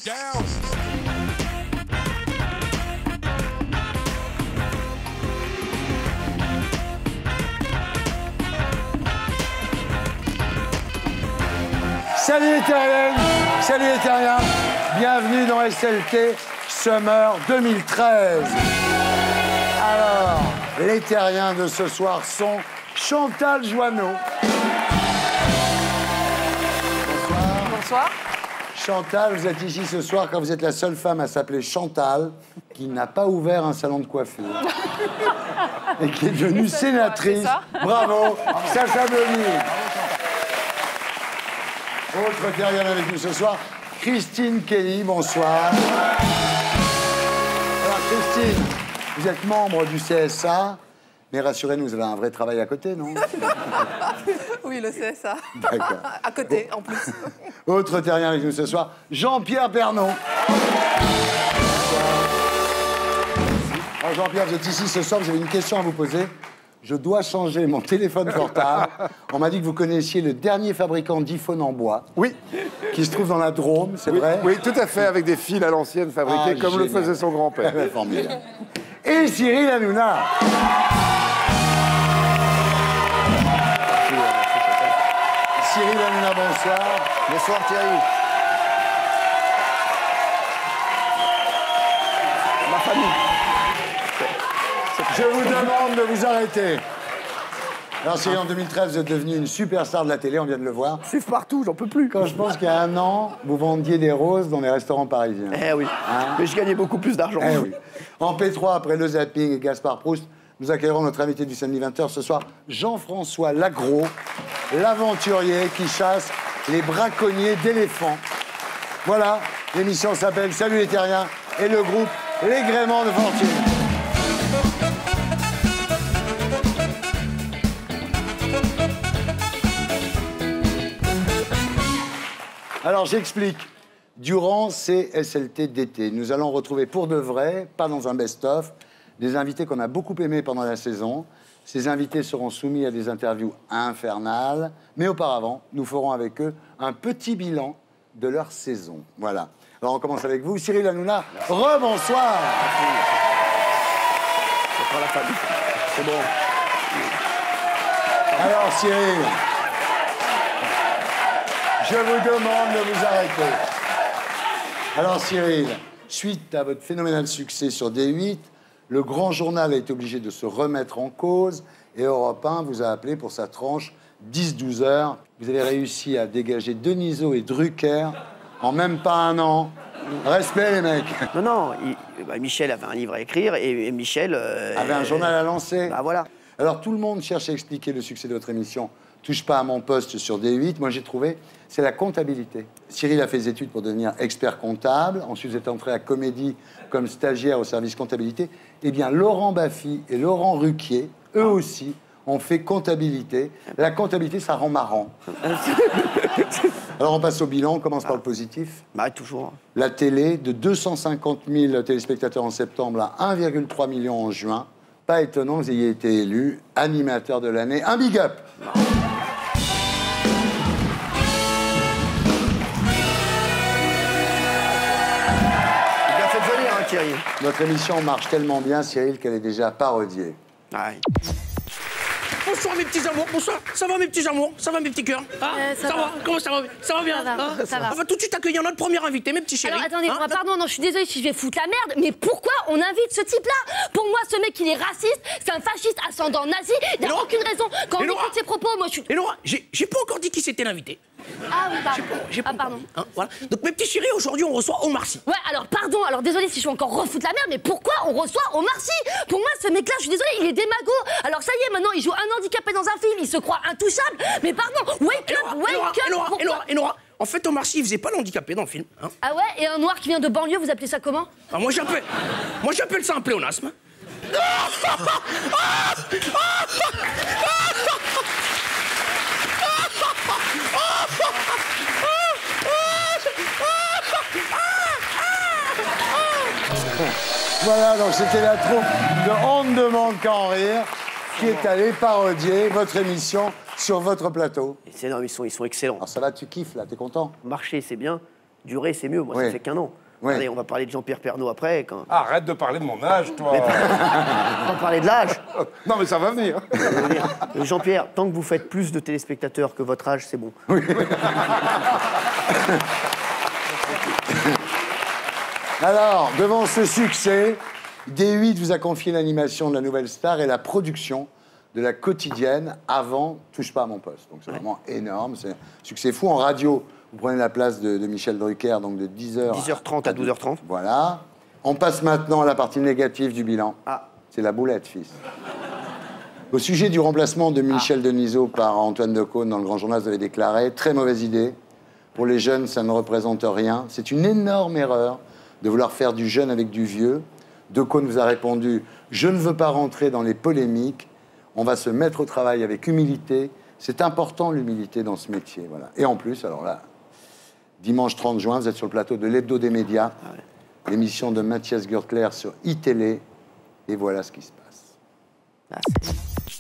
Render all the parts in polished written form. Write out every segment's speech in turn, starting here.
down. Salut les terriens, salut les terriens, bienvenue dans SLT Summer 2013. Alors, les terriens de ce soir sont Chantal Joanneau. Bonsoir. Bonsoir. Chantal, vous êtes ici ce soir car vous êtes la seule femme à s'appeler Chantal qui n'a pas ouvert un salon de coiffure et qui est devenue sénatrice. Bravo, Sacha Bonny. Autre terrienne avec nous ce soir, Christine Kelly, bonsoir. Alors Christine, vous êtes membre du CSA, mais rassurez-nous, vous avez un vrai travail à côté, non? Oui, le CSA. D'accord. À côté, en plus. Autre terrien avec nous ce soir, Jean-Pierre Pernaut. Alors Jean-Pierre, vous êtes ici ce soir, vous avez une question à vous poser. Je dois changer mon téléphone portable. On m'a dit que vous connaissiez le dernier fabricant d'iPhone en bois. Oui. Qui se trouve dans la Drôme, c'est vrai? Oui, tout à fait, avec des fils à l'ancienne fabriqués, comme le faisait son grand-père. Formidable. Et Cyril Hanouna. Cyril Hanouna, bonsoir. Bonsoir Thierry. Ma famille. Je vous demande de vous arrêter. Alors Cyril, en 2013, vous êtes devenu une superstar de la télé, on vient de le voir. Suivre partout, j'en peux plus. Quand je pense qu'il y a un an, vous vendiez des roses dans les restaurants parisiens. Eh oui, mais je gagnais beaucoup plus d'argent. Eh oui. En P3, après le zapping et Gaspard Proust, nous accueillerons notre invité du samedi 20h ce soir, Jean-François Lagros, l'aventurier qui chasse les braconniers d'éléphants. Voilà, l'émission s'appelle Salut les terriens et le groupe Les Gréments de Fortune. Alors j'explique. Durant ces SLT d'été, nous allons retrouver pour de vrai, pas dans un best-of, des invités qu'on a beaucoup aimés pendant la saison. Ces invités seront soumis à des interviews infernales, mais auparavant, nous ferons avec eux un petit bilan de leur saison. Voilà. Alors on commence avec vous, Cyril Hanouna. Rebonsoir. C'est la famille. C'est bon. Alors Cyril, je vous demande de vous arrêter. Alors Cyril, suite à votre phénoménal succès sur D8, le grand journal a été obligé de se remettre en cause et Europe 1 vous a appelé pour sa tranche 10-12 heures. Vous avez réussi à dégager Denisot et Drucker en même pas un an. Respect les mecs. Non, Michel avait un livre à écrire et Michel... avait un journal à lancer. Bah voilà. Alors tout le monde cherche à expliquer le succès de votre émission. Touche pas à mon poste sur D8. Moi j'ai trouvé, c'est la comptabilité. Cyril a fait des études pour devenir expert comptable. Ensuite vous êtes entré à Comédie comme stagiaire au service comptabilité. Eh bien Laurent Baffy et Laurent Ruquier, eux aussi, ont fait comptabilité. La comptabilité, ça rend marrant. Alors on passe au bilan, on commence par le positif. Bah toujours. La télé, de 250 000 téléspectateurs en septembre à 1,3 million en juin. Pas étonnant que vous ayez été élu animateur de l'année. Un big up. Bien fait de venir, hein, Thierry. Notre émission marche tellement bien, Cyril, qu'elle est déjà parodiée. Ouais. Bonsoir mes petits amours, bonsoir. Ça va mes petits amours, ça va mes petits cœurs, ça va. Comment ça va? Ça va bien. Ça va. On va tout de suite accueillir notre premier invité, mes petits chéris. Alors attendez, pardon, non, je suis désolée si je vais foutre la merde, mais pourquoi on invite ce type-là? Pour moi, ce mec, il est raciste, c'est un fasciste ascendant nazi, il n'y a aucune raison. Quand on écoute ses propos, moi je suis... Et Laura, j'ai pas encore dit qui c'était l'invité. Ah oui, pardon. J'ai pas pardon. encore dit, hein, voilà. Donc mes petits chéris, aujourd'hui on reçoit Omar Sy. Ouais, alors pardon, alors désolé si je vais encore refoutre la merde, mais pourquoi on reçoit Omar Sy? Pour moi, ce mec-là, je suis désolée, il est démago. Alors ça y est, maintenant, il joue un handicapé dans un film, il se croit intouchable. Mais pardon, wake up, Et Laura, en fait, Omar Sy, il faisait pas l'handicapé dans le film. Hein. Ah ouais, et un noir qui vient de banlieue, vous appelez ça comment? Ah, moi j'appelle ça un pléonasme. Voilà, donc c'était la troupe de On ne demande qu'à en rire qui est allée parodier votre émission sur votre plateau. Non, ils sont excellents. Alors ça va, tu kiffes là, t'es content? Marcher, c'est bien, Durer, c'est mieux. Moi, Oui. ça fait qu'un an. Oui. Allez, on va parler de Jean-Pierre Pernaut après. Quand... Arrête de parler de mon âge, toi. On va parler de l'âge. Non, mais ça va venir. Jean-Pierre, tant que vous faites plus de téléspectateurs que votre âge, c'est bon. Alors, devant ce succès, D8 vous a confié l'animation de la Nouvelle Star et la production de la quotidienne avant Touche pas à mon poste. Donc c'est vraiment énorme, c'est un succès fou. En radio, vous prenez la place de Michel Drucker, donc de 10h 10h30 à 12h30. Voilà. On passe maintenant à la partie négative du bilan. Ah. C'est la boulette, fils. Au sujet du remplacement de Michel Denisot par Antoine Decaune dans le Grand Journal, vous avez déclaré « Très mauvaise idée. Pour les jeunes, ça ne représente rien. C'est une énorme erreur de vouloir faire du jeune avec du vieux. » Decaune vous a répondu « Je ne veux pas rentrer dans les polémiques. On va se mettre au travail avec humilité. C'est important, l'humilité, dans ce métier. » Voilà. Et en plus, alors là, dimanche 30 juin, vous êtes sur le plateau de l'Hebdo des médias, l'émission de Mathias Gürtler sur iTélé. Et voilà ce qui se passe. Ah,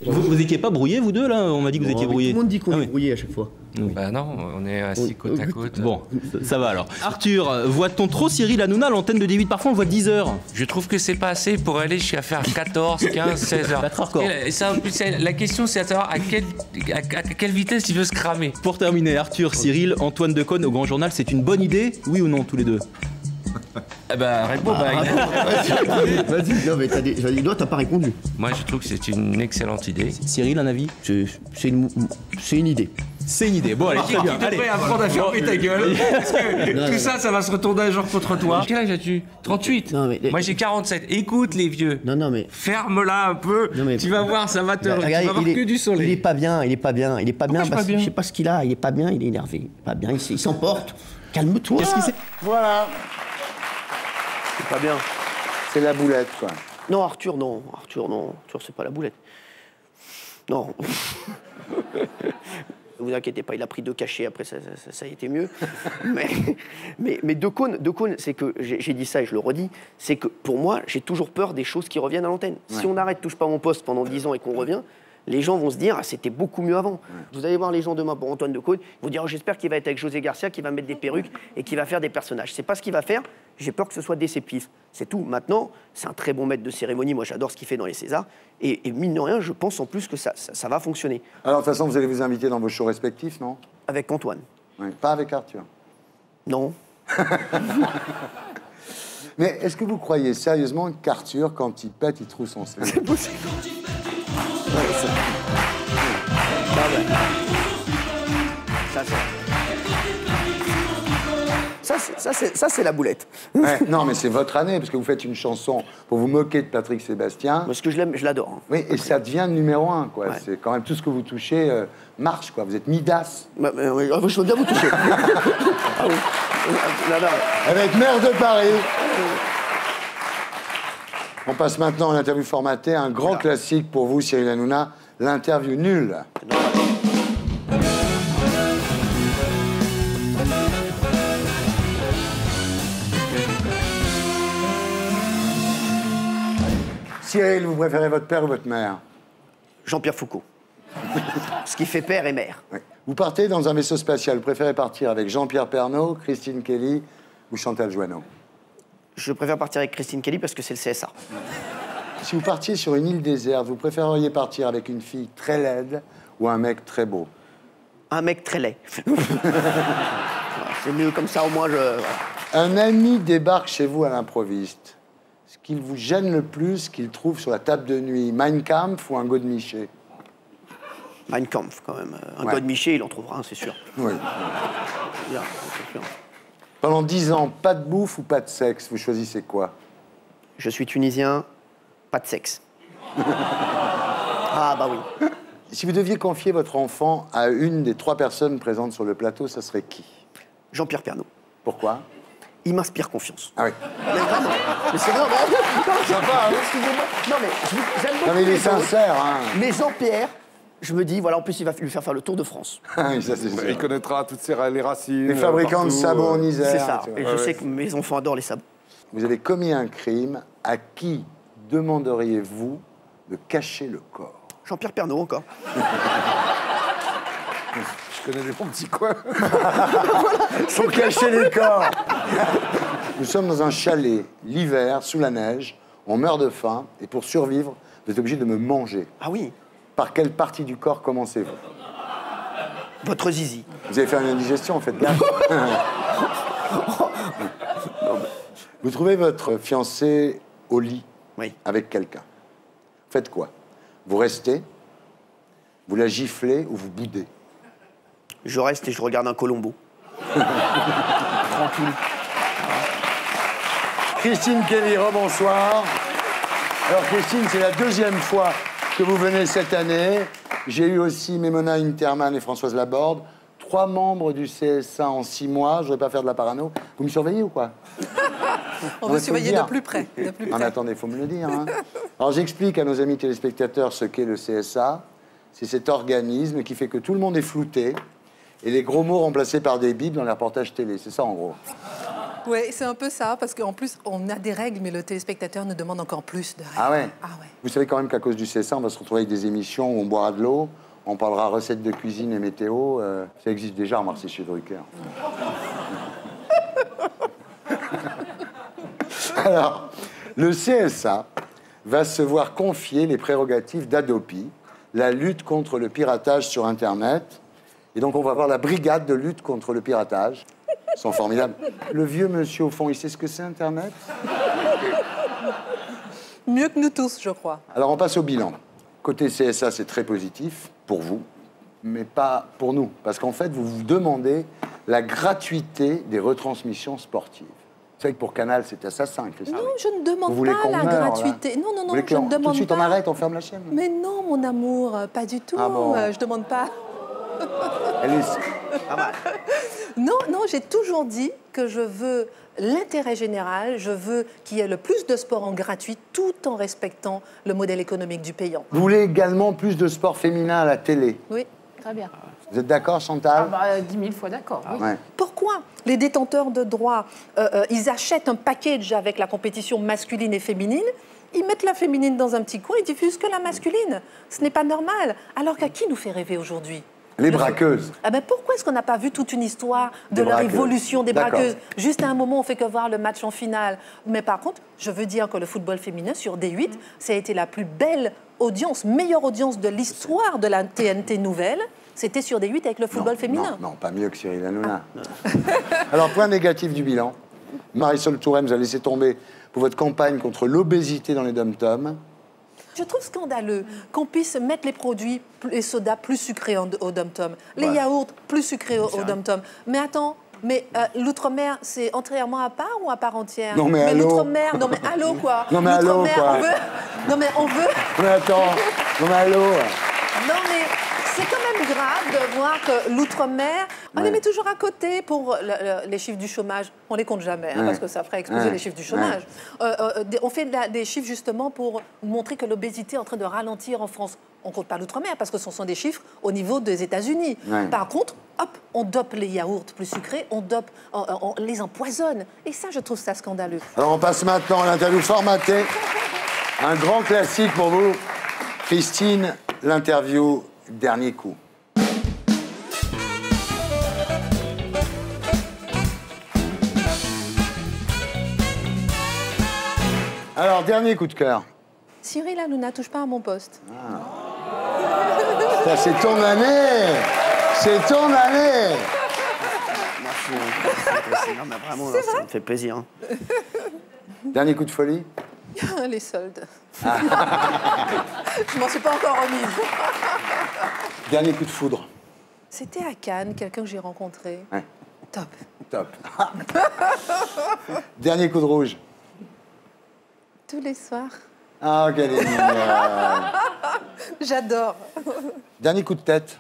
Vous étiez pas brouillés, vous deux, là? On m'a dit que vous étiez brouillés. Tout le monde dit qu'on Ah est oui. brouillé à chaque fois. Bah non, on est assis côte à côte. Bon, ça va alors. Arthur, voit-on trop Cyril Hanouna à l'antenne de D8? Parfois, on voit 10 heures. Je trouve que c'est pas assez pour aller jusqu'à faire 14, 15, 16 heures. Battre record. Et ça, en plus, la question, c'est à savoir à quelle vitesse il veut se cramer. Pour terminer, Arthur, Cyril, Antoine Decaune au Grand Journal, c'est une bonne idée? Oui ou non, tous les deux? Eh bah, réponds, Vas-y, non mais t'as pas répondu. Moi, je trouve que c'est une excellente idée. Cyril, un avis? C'est une idée. C'est une idée. Bon, allez, très bien. Tu devrais apprendre à fermer ta gueule. Parce que tout ça, ça va se retourner un jour contre toi. Quel âge as-tu? 38. Non, mais- Moi, j'ai 47. Écoute, les vieux. Non mais. Ferme-la un peu. Non, mais- Tu vas voir, ça va te. Bah, tu vas voir que du soleil. il est pas bien, il est pas bien je suis pas parce que bien je sais pas ce qu'il a, il est pas bien, il est énervé, il est pas bien, il s'emporte. Calme-toi. Qu'est-ce qui s'est... Voilà. c'est pas bien. C'est la boulette, quoi. Non, Arthur, non. Arthur, c'est pas la boulette. Non. Ne vous inquiétez pas, il a pris 2 cachets, après ça a été mieux. mais Decaune, c'est que, j'ai dit ça et je le redis, c'est que pour moi, j'ai toujours peur des choses qui reviennent à l'antenne. Si on arrête Touche pas à mon poste pendant 10 ans et qu'on revient, les gens vont se dire, ah, c'était beaucoup mieux avant. Vous allez voir les gens demain pour Antoine Decaune, ils vont dire, oh, j'espère qu'il va être avec José Garcia, qu'il va mettre des perruques et qu'il va faire des personnages. C'est pas ce qu'il va faire, j'ai peur que ce soit déceptif. C'est tout. Maintenant, c'est un très bon maître de cérémonie, moi j'adore ce qu'il fait dans les Césars, et mine de rien, je pense en plus que ça va fonctionner. Alors, de toute façon, vous allez vous inviter dans vos shows respectifs, non? Avec Antoine. Oui. Pas avec Arthur. Non. Mais est-ce que vous croyez sérieusement qu'Arthur, quand il pète, il trouve son slip? C'est possible. Ça, c'est la boulette. Ouais, non, mais c'est votre année, parce que vous faites une chanson pour vous moquer de Patrick Sébastien. Parce que je l'aime, je l'adore. Hein. Oui, et ça devient numéro 1, quoi. Ouais. C'est quand même tout ce que vous touchez marche, quoi. Vous êtes Midas. Oui, je veux bien vous toucher. Ah oui. Là. Avec maire de Paris. On passe maintenant à l'interview formatée, un grand classique pour vous, Cyril Hanouna, l'interview nulle. Cyril, vous préférez votre père ou votre mère? Jean-Pierre Foucault. Ce qui fait père et mère. Oui. Vous partez dans un vaisseau spatial. Vous préférez partir avec Jean-Pierre Pernaut, Christine Kelly ou Chantal Joanneau? Je préfère partir avec Christine Kelly parce que c'est le CSA. Si vous partiez sur une île déserte, vous préféreriez partir avec une fille très laide ou un mec très beau? Un mec très laid. C'est mieux comme ça, au moins je... Un ami débarque chez vous à l'improviste. Ce qu'il vous gêne le plus, qu'il trouve sur la table de nuit, Mein Kampf ou un Godemiché? Mein Kampf, quand même. Un Ouais. Godemiché, il en trouvera un, c'est sûr. Oui. Bien, c'est sûr. Pendant 10 ans, pas de bouffe ou pas de sexe, vous choisissez quoi? Je suis tunisien, pas de sexe. Ah, bah oui. Si vous deviez confier votre enfant à une des 3 personnes présentes sur le plateau, ça serait qui? Jean-Pierre Pernaut. Pourquoi? Il m'inspire confiance. Ah oui. Mais vraiment. Mais c'est vrai, excusez-moi. Non, mais j'aime beaucoup. Non mais il est les autres. sincère, hein. Mais Jean-Pierre, je me dis, voilà, en plus, il va lui faire le tour de France. Ah oui, ça c'est sûr. Il connaîtra toutes les racines. Les fabricants de partout, sabots en Isère. C'est ça. tu vois. Et je sais que mes enfants adorent les sabots. Vous avez commis un crime, à qui demanderiez-vous de cacher le corps? Jean-Pierre Pernaut, encore. Je connais des bons petits coins. Faut cacher les corps. Nous sommes dans un chalet, l'hiver, sous la neige. On meurt de faim. Et pour survivre, vous êtes obligé de me manger. Ah oui, Par quelle partie du corps commencez-vous? votre zizi. Vous avez fait une indigestion, faites gaffe. Vous trouvez votre fiancé au lit Oui. avec quelqu'un. Faites quoi? Vous restez, vous la giflez ou vous boudez? Je reste et je regarde un Colombo. Tranquille. Christine Kelly, rebonsoir. Alors Christine, c'est la deuxième fois que vous venez cette année. J'ai eu aussi Mémona Interman et Françoise Laborde. 3 membres du CSA en 6 mois. Je ne voudrais pas faire de la parano. Vous me surveillez ou quoi? On Ouais, va faut surveiller le dire. de plus près. De plus Ah, mais près. attendez, il faut me le dire. Hein. Alors j'explique à nos amis téléspectateurs ce qu'est le CSA. C'est cet organisme qui fait que tout le monde est flouté et les gros mots remplacés par des bibles dans les reportages télé. C'est ça en gros. Oui, c'est un peu ça, parce qu'en plus, on a des règles, mais le téléspectateur nous demande encore plus de règles. Ah ouais? Ah ouais. Vous savez quand même qu'à cause du CSA, on va se retrouver avec des émissions où on boira de l'eau, on parlera recettes de cuisine et météo. Ça existe déjà, remarquez chez Drucker. Alors, le CSA va se voir confier les prérogatives d'Adopi, la lutte contre le piratage sur Internet. Et donc, on va avoir la brigade de lutte contre le piratage. Ils sont formidables. Le vieux monsieur, au fond, il sait ce que c'est Internet? Mieux que nous tous, je crois. Alors, on passe au bilan. Côté CSA, c'est très positif pour vous, mais pas pour nous. Parce qu'en fait, vous vous demandez la gratuité des retransmissions sportives. Vous savez que pour Canal, c'est assassin, Christine. Non, je ne demande Vous voulez pas qu'on la meure, là? gratuité. Non, non, Vous non, voulez je ne tout de demande suite, pas. on arrête, on ferme la chaîne? Mais non, mon amour, pas du tout. Ah bon? Je demande pas. Elle est... Non, non, j'ai toujours dit que je veux l'intérêt général, je veux qu'il y ait le plus de sport en gratuit tout en respectant le modèle économique du payant. Vous voulez également plus de sport féminin à la télé? Oui. Très bien. Vous êtes d'accord, Chantal? 10 000 fois d'accord. Oui. Ouais. Pourquoi les détenteurs de droits, ils achètent un package avec la compétition masculine et féminine, ils mettent la féminine dans un petit coin, ils diffusent que la masculine. Ce n'est pas normal. Alors qu'à qui nous fait rêver aujourd'hui? Les braqueuses. Ah ben pourquoi est-ce qu'on n'a pas vu toute une histoire de Des leur braqueuses. évolution des D'accord. braqueuses? Juste à un moment, on fait que voir le match en finale. Mais par contre, je veux dire que le football féminin sur D8, ça a été la plus belle audience, meilleure audience de l'histoire de la TNT nouvelle. C'était sur D8 avec le football féminin. Non, pas mieux que Cyril Hanouna. Alors, point négatif du bilan. Marisol Touraine vous a laissé tomber pour votre campagne contre l'obésité dans les dom-toms. Je trouve scandaleux qu'on puisse mettre les produits, les sodas plus sucrés au dom-tom, les yaourts plus sucrés au dom-tom. Mais attends, mais l'outre-mer, c'est entièrement à part ou à part entière? Non, mais allô. l'outre-mer, non mais allô quoi. Non, mais allô, L'outre-mer, quoi. on veut... Non mais on veut... Mais attends, non mais allô. Non mais c'est quand même grave de voir que l'outre-mer, on les met toujours à côté pour les chiffres du chômage. On les compte jamais, hein, parce que ça ferait exploser les chiffres du chômage. On fait des chiffres justement pour montrer que l'obésité est en train de ralentir en France. On ne compte pas l'outre-mer parce que ce sont des chiffres au niveau des États-Unis. Par contre, hop, on dope les yaourts plus sucrés, on les empoisonne. Et ça, je trouve ça scandaleux. Alors on passe maintenant à l'interview formatée. Un grand classique pour vous. Christine, l'interview dernier coup. Alors, dernier coup de cœur. Cyril Hanouna, touche pas à mon poste. Ça, c'est ton année. C'est ton année. Non, mais vraiment, ça me fait plaisir. Hein. Dernier coup de folie. Les soldes. Je m'en suis pas encore remise. Dernier coup de foudre. C'était à Cannes, quelqu'un que j'ai rencontré. Ouais. Top. Top. Dernier coup de rouge. Tous les soirs. Ah, quelle est mignonne. J'adore. Dernier coup de tête.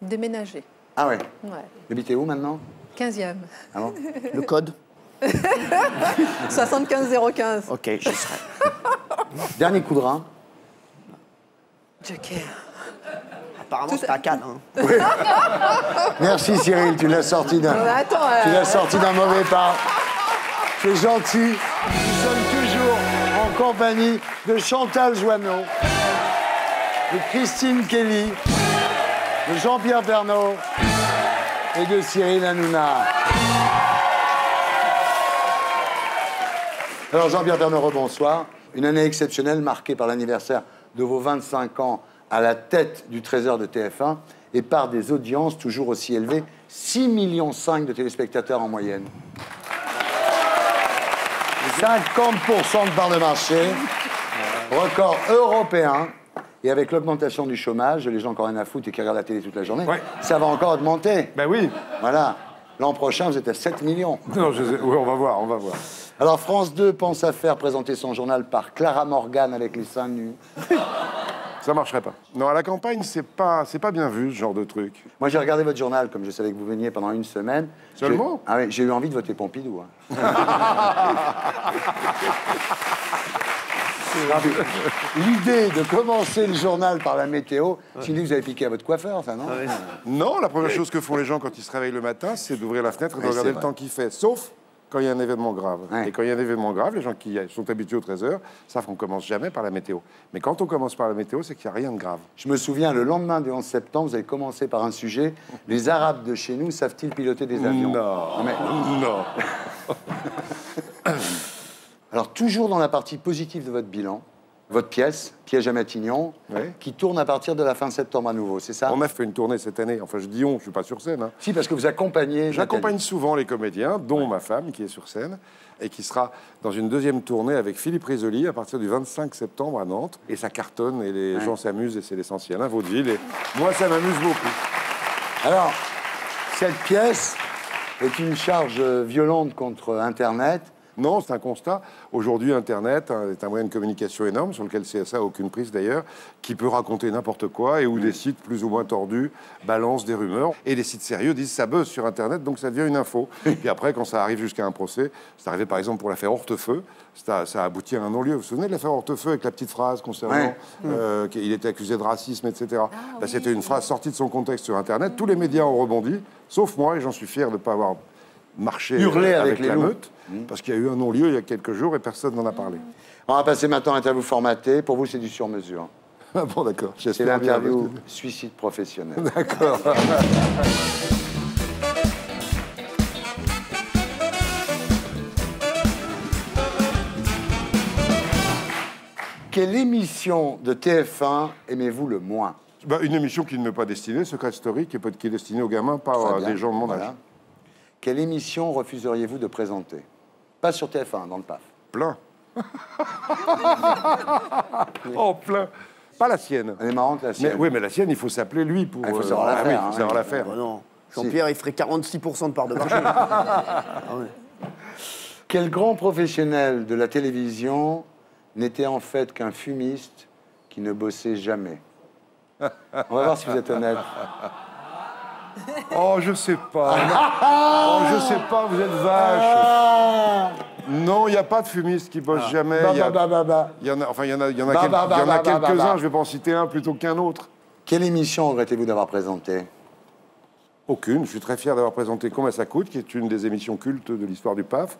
Déménager. Ah ouais. Ouais. Vous habitez où maintenant? 15e. Ah bon? Le code? 75 015. Ok, j'y serai. Dernier coup de rein. Joker. Apparemment, c'était à Cannes. Hein. Merci Cyril, tu l'as sorti d'un mauvais pas. C'est gentil. Nous sommes toujours en compagnie de Chantal Joanneau, de Christine Kelly, de Jean-Pierre Pernaut et de Cyril Hanouna. Alors Jean-Pierre Pernaut, bonsoir. Une année exceptionnelle marquée par l'anniversaire de vos 25 ans à la tête du Trésor de TF1 et par des audiences toujours aussi élevées, 6,5 millions de téléspectateurs en moyenne. 50% de part de marché, record européen. Et avec l'augmentation du chômage, les gens qui n'ont rien à foutre et qui regardent la télé toute la journée, ça va encore augmenter. Ben oui. Voilà. L'an prochain, vous êtes à 7 millions. Non, oui, on va voir, on va voir. Alors, France 2 pense à faire présenter son journal par Clara Morgan avec les seins nus. Ça marcherait pas. Non, à la campagne, c'est pas bien vu, ce genre de truc. Moi, j'ai regardé votre journal, comme je savais que vous veniez pendant une semaine. Seulement? Ah oui, j'ai eu envie de voter Pompidou. Hein. L'idée de commencer le journal par la météo, sinon vous avez piqué à votre coiffeur, ça, non? Non, la première chose que font les gens quand ils se réveillent le matin, c'est d'ouvrir la fenêtre et de regarder le temps qu'il fait. Sauf quand il y a un événement grave. Et quand il y a un événement grave, les gens qui sont habitués aux 13h savent qu'on ne commence jamais par la météo. Mais quand on commence par la météo, c'est qu'il n'y a rien de grave. Je me souviens, le lendemain du 11 septembre, vous avez commencé par un sujet. Les Arabes de chez nous savent-ils piloter des avions? Non. Non. Alors, toujours dans la partie positive de votre bilan, votre pièce, Piège à Matignon, qui tourne à partir de la fin septembre à nouveau, c'est ça? On a fait une tournée cette année. Enfin, je dis on, je ne suis pas sur scène. Hein. Si, parce que vous accompagnez... J'accompagne souvent les comédiens, dont ma femme, qui est sur scène, et qui sera dans une deuxième tournée avec Philippe Risoli à partir du 25 septembre à Nantes. Et ça cartonne, et les gens s'amusent, et c'est l'essentiel, hein, vaudeville. Et moi, ça m'amuse beaucoup. Alors, cette pièce est une charge violente contre Internet. Non, c'est un constat. Aujourd'hui, Internet est un moyen de communication énorme, sur lequel CSA n'a aucune prise d'ailleurs, qui peut raconter n'importe quoi et où des sites plus ou moins tordus balancent des rumeurs. Et les sites sérieux disent ça buzz sur Internet, donc ça devient une info. Puis après, quand ça arrive jusqu'à un procès, c'est arrivé par exemple pour l'affaire Hortefeux, ça a abouti à un non-lieu. Vous vous souvenez de l'affaire Hortefeux avec la petite phrase concernant qu'il était accusé de racisme, etc. C'était une phrase sortie de son contexte sur Internet. Tous les médias ont rebondi, sauf moi, et j'en suis fier de ne pas avoir marché avec la meute, parce qu'il y a eu un non-lieu il y a quelques jours et personne n'en a parlé. On va passer maintenant à l'interview formatée. Pour vous, c'est du sur-mesure. Ah bon, d'accord. C'est l'interview suicide professionnel. D'accord. Quelle émission de TF1 aimez-vous le moins? Une émission qui ne m'est pas destinée, Secret Story, qui est destinée aux gamins, pas à des gens de mon âge. Quelle émission refuseriez-vous de présenter? Pas sur TF1, dans le PAF. Plein. Oh, plein. Pas la sienne. Elle est marrante, la sienne. Oui, mais la sienne, il faut s'appeler lui pour... Il faut savoir la faire. Oui, il faut savoir la faire. Non. Jean-Pierre, il ferait 46% de part de marché. Quel grand professionnel de la télévision n'était en fait qu'un fumiste qui ne bossait jamais? On va voir si vous êtes honnête. Oh, je sais pas. Oh, je sais pas, vous êtes vache. Non, il n'y a pas de fumiste qui bosse jamais. Il y en a quelques-uns, je vais pas en citer un plutôt qu'un autre. Quelle émission regrettez-vous d'avoir présentée? Aucune. Je suis très fier d'avoir présenté Combien ça coûte, qui est une des émissions cultes de l'histoire du PAF.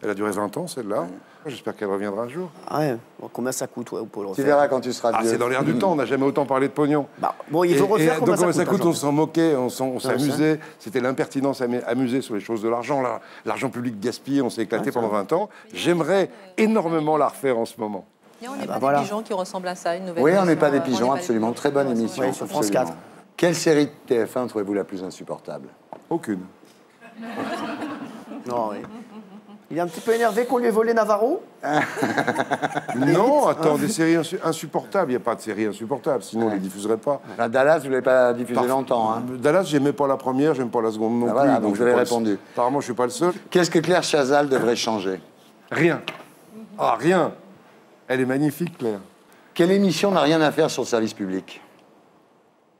Elle a duré 20 ans, celle-là. J'espère qu'elle reviendra un jour. Ah ouais. Bon, combien ça coûte, ouais, pour le refaire? Tu verras quand tu seras vieux. C'est dans l'air du temps. On n'a jamais autant parlé de pognon. Bon, il faut refaire donc, combien ça coûte. On s'en moquait, on s'amusait. C'était l'impertinence amusée sur les choses de l'argent. L'argent public gaspillé, on s'est éclaté pendant 20 ans. J'aimerais énormément la refaire en ce moment. Et on n'est pas des pigeons qui ressemblent à ça, une nouvelle Oui, on émission. n'est pas des pigeons, absolument. Très bonne émission. Oui, sur France 4. Quelle série de TF1 trouvez-vous la plus insupportable? Aucune. Non, oui. Il est un petit peu énervé qu'on lui ait volé Navarro. Non, attends, des séries insupportables. Il n'y a pas de séries insupportables, sinon on ne les diffuserait pas. Dallas, vous ne l'avez pas diffusé longtemps. Hein. Dallas, j'aimais pas la première, j'aime pas la seconde non plus. Voilà, donc vous avez répondu. Apparemment, je ne suis pas le seul. Qu'est-ce que Claire Chazal devrait changer? Rien. Ah, rien. Elle est magnifique, Claire. Quelle émission n'a rien à faire sur le service public?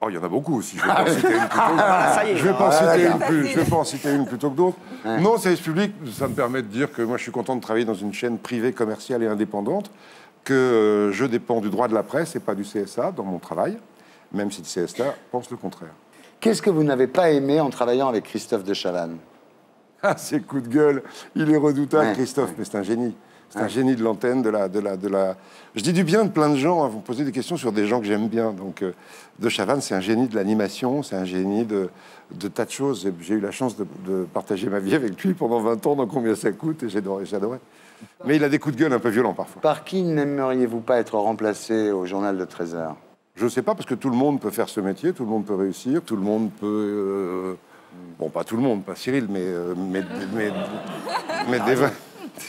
Oh, il y en a beaucoup aussi. Je vais pas en citer une plutôt que... Je vais pas en citer une plutôt que d'autres. Non, service public, ça me permet de dire que moi, je suis content de travailler dans une chaîne privée, commerciale et indépendante, que je dépends du droit de la presse et pas du CSA dans mon travail, même si le CSA pense le contraire. Qu'est-ce que vous n'avez pas aimé en travaillant avec Christophe de Chavannes? Ah, ses coups de gueule, il est redoutable, Christophe, mais c'est un génie. C'est un génie de l'antenne, de la... Je dis du bien de plein de gens. Hein. Vous me posez des questions sur des gens que j'aime bien. Donc, De Chavannes, c'est un génie de l'animation, c'est un génie de tas de choses. J'ai eu la chance de partager ma vie avec lui pendant 20 ans, dans combien ça coûte, et j'adorais. Mais il a des coups de gueule un peu violents parfois. Par qui n'aimeriez-vous pas être remplacé au journal de 13h? Je ne sais pas, parce que tout le monde peut faire ce métier, tout le monde peut réussir, tout le monde peut... Bon, pas tout le monde, pas Cyril, mais des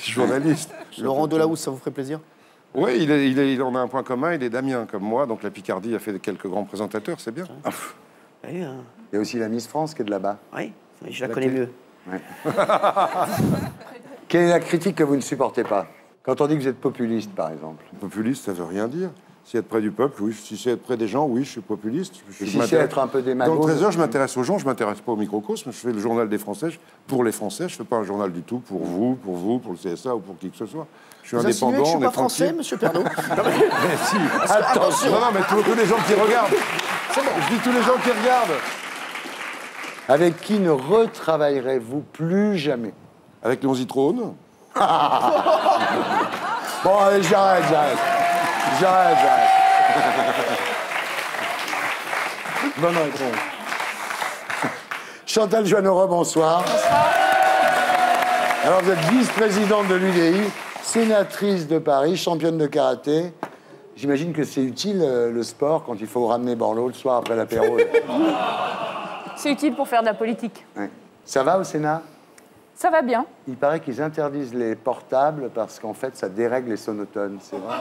journalistes. Laurent Delahousse, ça vous ferait plaisir? Oui, il en a un point commun, il est Damien, comme moi, donc la Picardie a fait quelques grands présentateurs, c'est bien. Il y a aussi la Miss France qui est de là-bas. Oui, je la connais mieux. Ouais. Quelle est la critique que vous ne supportez pas? Quand on dit que vous êtes populiste, par exemple. Populiste, ça veut rien dire. Si être près du peuple, oui. Si c'est être près des gens, oui, je suis populiste. Et si c'est être un peu démagogue? Dans le 13h, je m'intéresse aux gens, je m'intéresse pas au microcosme. Je fais le journal des Français pour les Français. Je fais pas un journal du tout pour vous, pour le CSA ou pour qui que ce soit. Je suis indépendant. Je suis on pas est français, tranquille. monsieur Pernaut? Mais si. Attention. Non, mais tous les gens qui regardent. C'est bon. Je dis tous les gens qui regardent. Avec qui ne retravaillerez-vous plus jamais? Avec Léon Zitrone. Bon, allez, j'arrête. Bonne réponse. Chantal Jouanneau, bonsoir. Bonsoir. Alors, vous êtes vice-présidente de l'UDI, sénatrice de Paris, championne de karaté. J'imagine que c'est utile, le sport, quand il faut ramener Borloo le soir après l'apéro. C'est utile pour faire de la politique. Ouais. Ça va au Sénat? Ça va bien. Il paraît qu'ils interdisent les portables parce qu'en fait, ça dérègle les sonotones, c'est vrai?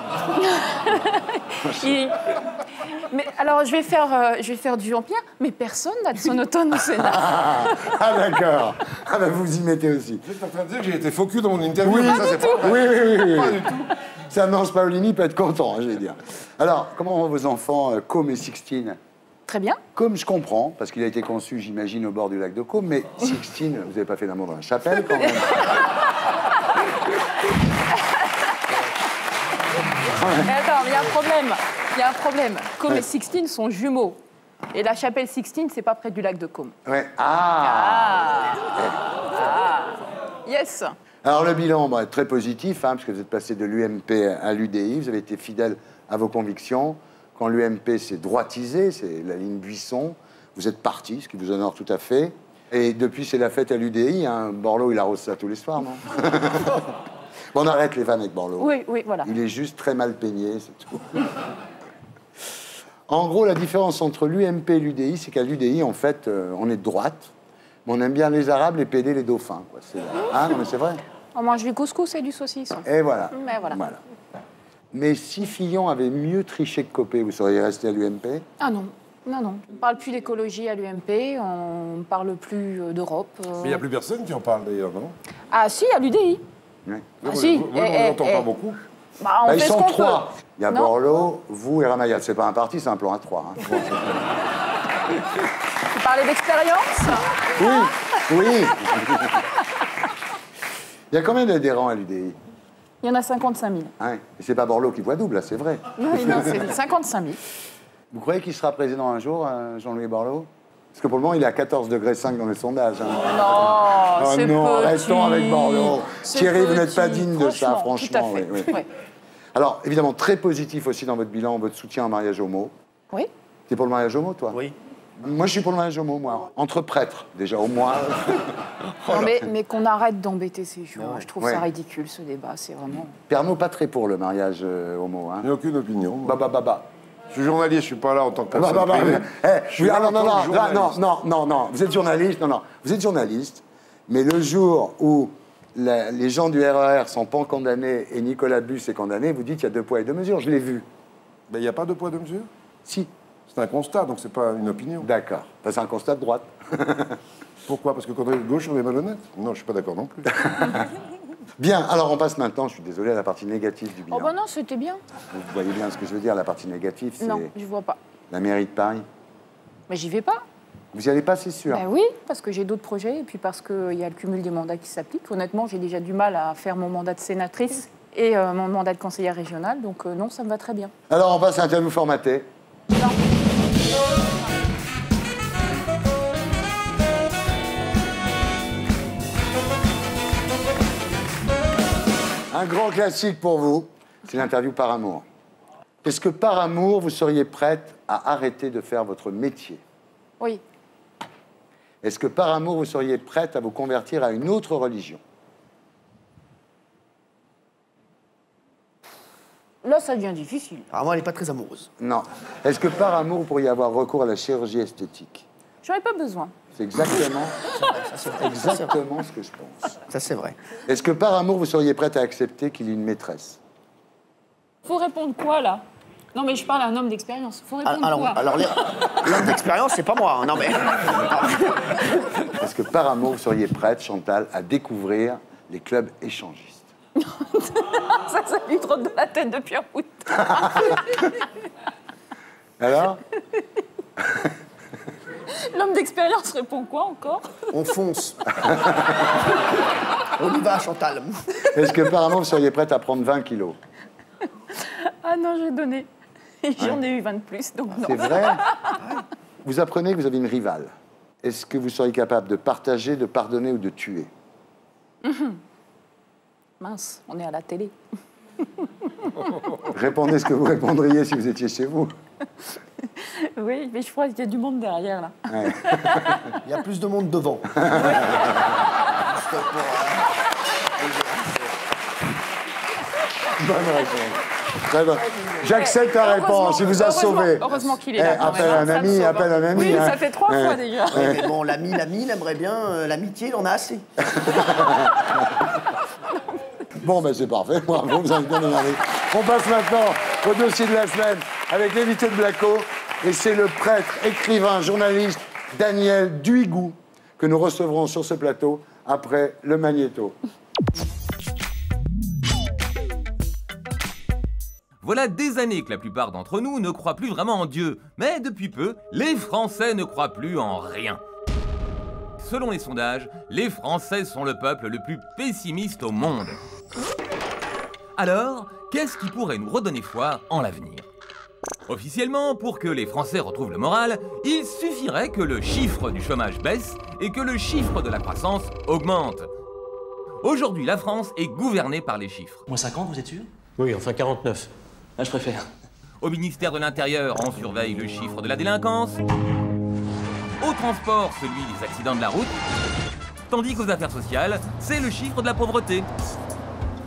Mais alors, je vais faire du Jean-Pierre, mais personne n'a de sonotone au Sénat. Ah d'accord. Ah ben vous y mettez aussi. Vous êtes en train de dire que j'ai été focus dans mon interview. Oui, ça, c'est pas oui. Pas du tout. Ça, Nance Paolini peut être content, je vais dire. Alors, comment vont vos enfants, Com et Sixtine? Très bien. Com, je comprends, parce qu'il a été conçu, j'imagine, au bord du lac de Caume, mais Sixtine, vous n'avez pas fait d'amour dans la chapelle, quand même. Mais attends, il y a un problème. Com et Sixtine sont jumeaux. Et la chapelle Sixtine, c'est pas près du lac de Caume. Ouais. Yes. Alors, le bilan, est très positif, hein, parce que vous êtes passé de l'UMP à l'UDI, vous avez été fidèle à vos convictions. Quand l'UMP s'est droitisé, c'est la ligne Buisson, vous êtes parti, ce qui vous honore tout à fait. Et depuis, c'est la fête à l'UDI. Hein. Borloo, il arrose ça tous les soirs, non? Bon, on arrête les vannes avec Borloo. Oui, voilà. Il est juste très mal peigné, c'est tout. En gros, la différence entre l'UMP et l'UDI, c'est qu'à l'UDI, en fait, on est de droite, mais on aime bien les Arabes, les PD, les dauphins. Quoi. Ah non, mais c'est vrai. On mange du couscous et du saucisson. Et voilà. Mais voilà. Mais si Fillon avait mieux triché que Copé, vous seriez resté à l'UMP? Ah non. On ne parle plus d'écologie à l'UMP, on ne parle plus d'Europe. Mais il n'y a plus personne qui en parle d'ailleurs, non? Ah si, à l'UDI. Ouais. Si. On n'entend pas beaucoup. Ils sont trois. Il y a Borloo, vous et Ramayad. C'est pas un parti, c'est un plan à trois. Hein. Vous parlez d'expérience? Oui. Il y a combien d'adhérents à l'UDI? Il y en a 55 000. Ouais. Et c'est pas Borloo qui voit double, là, c'est vrai. Non, c'est 55 000. Vous croyez qu'il sera président un jour, Jean-Louis Borloo? Parce que pour le moment, il est à 14,5 degrés dans les sondages. Hein. Non, c'est non, petit. restons avec Borloo. Thierry, petit. vous n'êtes pas digne de ça, franchement. Tout à fait. Oui. Alors, évidemment, très positif aussi dans votre bilan, votre soutien au mariage homo. Oui. T'es pour le mariage homo, toi? Oui. Moi, je suis pour le mariage homo, moi. Entre prêtres, déjà, au moins. Non, mais qu'on arrête d'embêter ces gens. Je trouve ça ridicule, ce débat. C'est vraiment... Pernod, pas très pour le mariage homo. Hein. Il n'y a aucune opinion. Bah. Je suis journaliste, je ne suis pas là en tant que Non. Vous êtes journaliste, Vous êtes journaliste, mais le jour où les gens du RER sont pas condamnés et Nicolas Bus est condamné, vous dites qu'il y a 2 poids et 2 mesures. Je l'ai vu. Ben, il n'y a pas 2 poids, 2 mesures? Si. C'est un constat, donc c'est pas une opinion. D'accord. C'est un constat de droite. Pourquoi? Parce que quand on est de gauche, on est malhonnête? Non, je ne suis pas d'accord non plus. Bien, alors on passe maintenant, je suis désolé, à la partie négative du bilan. Oh ben non, c'était bien. Vous voyez bien ce que je veux dire, la partie négative, c'est Non, je vois pas. la mairie de Paris. Mais j'y vais pas. Vous n'y allez pas, c'est sûr? Ben oui, parce que j'ai d'autres projets et puis parce qu'il y a le cumul des mandats qui s'applique. Honnêtement, j'ai déjà du mal à faire mon mandat de sénatrice et mon mandat de conseillère régionale, donc non, ça me va très bien. Alors on passe à l'interview formatée. Non. Un grand classique pour vous, c'est l'interview par amour. Est-ce que par amour, vous seriez prête à arrêter de faire votre métier? Oui. Est-ce que par amour, vous seriez prête à vous convertir à une autre religion? Là, ça devient difficile. Apparemment, elle n'est pas très amoureuse. Non. Est-ce que par amour, vous pourriez avoir recours à la chirurgie esthétique? J'aurais pas besoin. C'est exactement, Ça, c'est vrai. exactement ce que je pense. Ça, c'est vrai. Est-ce que par amour, vous seriez prête à accepter qu'il y ait une maîtresse? Faut répondre quoi, là? Non, mais je parle à un homme d'expérience. Faut répondre quoi? Alors l'homme d'expérience, c'est pas moi. Hein. Non, mais... Est-ce que par amour, vous seriez prête, Chantal, à découvrir les clubs échangistes? Ça lui trotte dans la tête depuis un bout de temps. Alors? L'homme d'expérience répond quoi encore? On fonce. On y va, Chantal. Est-ce que par amour, vous seriez prête à prendre 20 kilos? Ah non, j'ai donné. J'en ai eu 20 de plus, donc non. C'est vrai? Vous apprenez que vous avez une rivale. Est-ce que vous seriez capable de partager, de pardonner ou de tuer? Mince, on est à la télé. Répondez ce que vous répondriez si vous étiez chez vous. Oui, mais je crois qu'il y a du monde derrière, là. Ouais. Il y a plus de monde devant. Bonne réponse. Très bonne. J'accepte ta réponse, il vous a sauvé. Heureusement qu'il est là. quand Appelle même, un ça me ami, sauve. appelle un ami. Oui, hein. ça fait 3 fois déjà. Ouais, mais bon, l'ami, il aimerait bien. L'amitié, il en a assez. Bon, ben c'est parfait, bravo, vous avez bien énervé. On passe maintenant au dossier de la semaine avec l'invité de Blacko. Et c'est le prêtre, écrivain, journaliste Daniel Duigou que nous recevrons sur ce plateau après le magnéto. Voilà des années que la plupart d'entre nous ne croient plus vraiment en Dieu. Mais depuis peu, les Français ne croient plus en rien. Selon les sondages, les Français sont le peuple le plus pessimiste au monde. Alors, qu'est-ce qui pourrait nous redonner foi en l'avenir? Officiellement, pour que les Français retrouvent le moral, il suffirait que le chiffre du chômage baisse et que le chiffre de la croissance augmente. Aujourd'hui, la France est gouvernée par les chiffres. Moins 50, vous êtes sûr? Oui, enfin 49. Ah, je préfère. Au ministère de l'Intérieur, on surveille le chiffre de la délinquance. Au transport, celui des accidents de la route. Tandis qu'aux affaires sociales, c'est le chiffre de la pauvreté.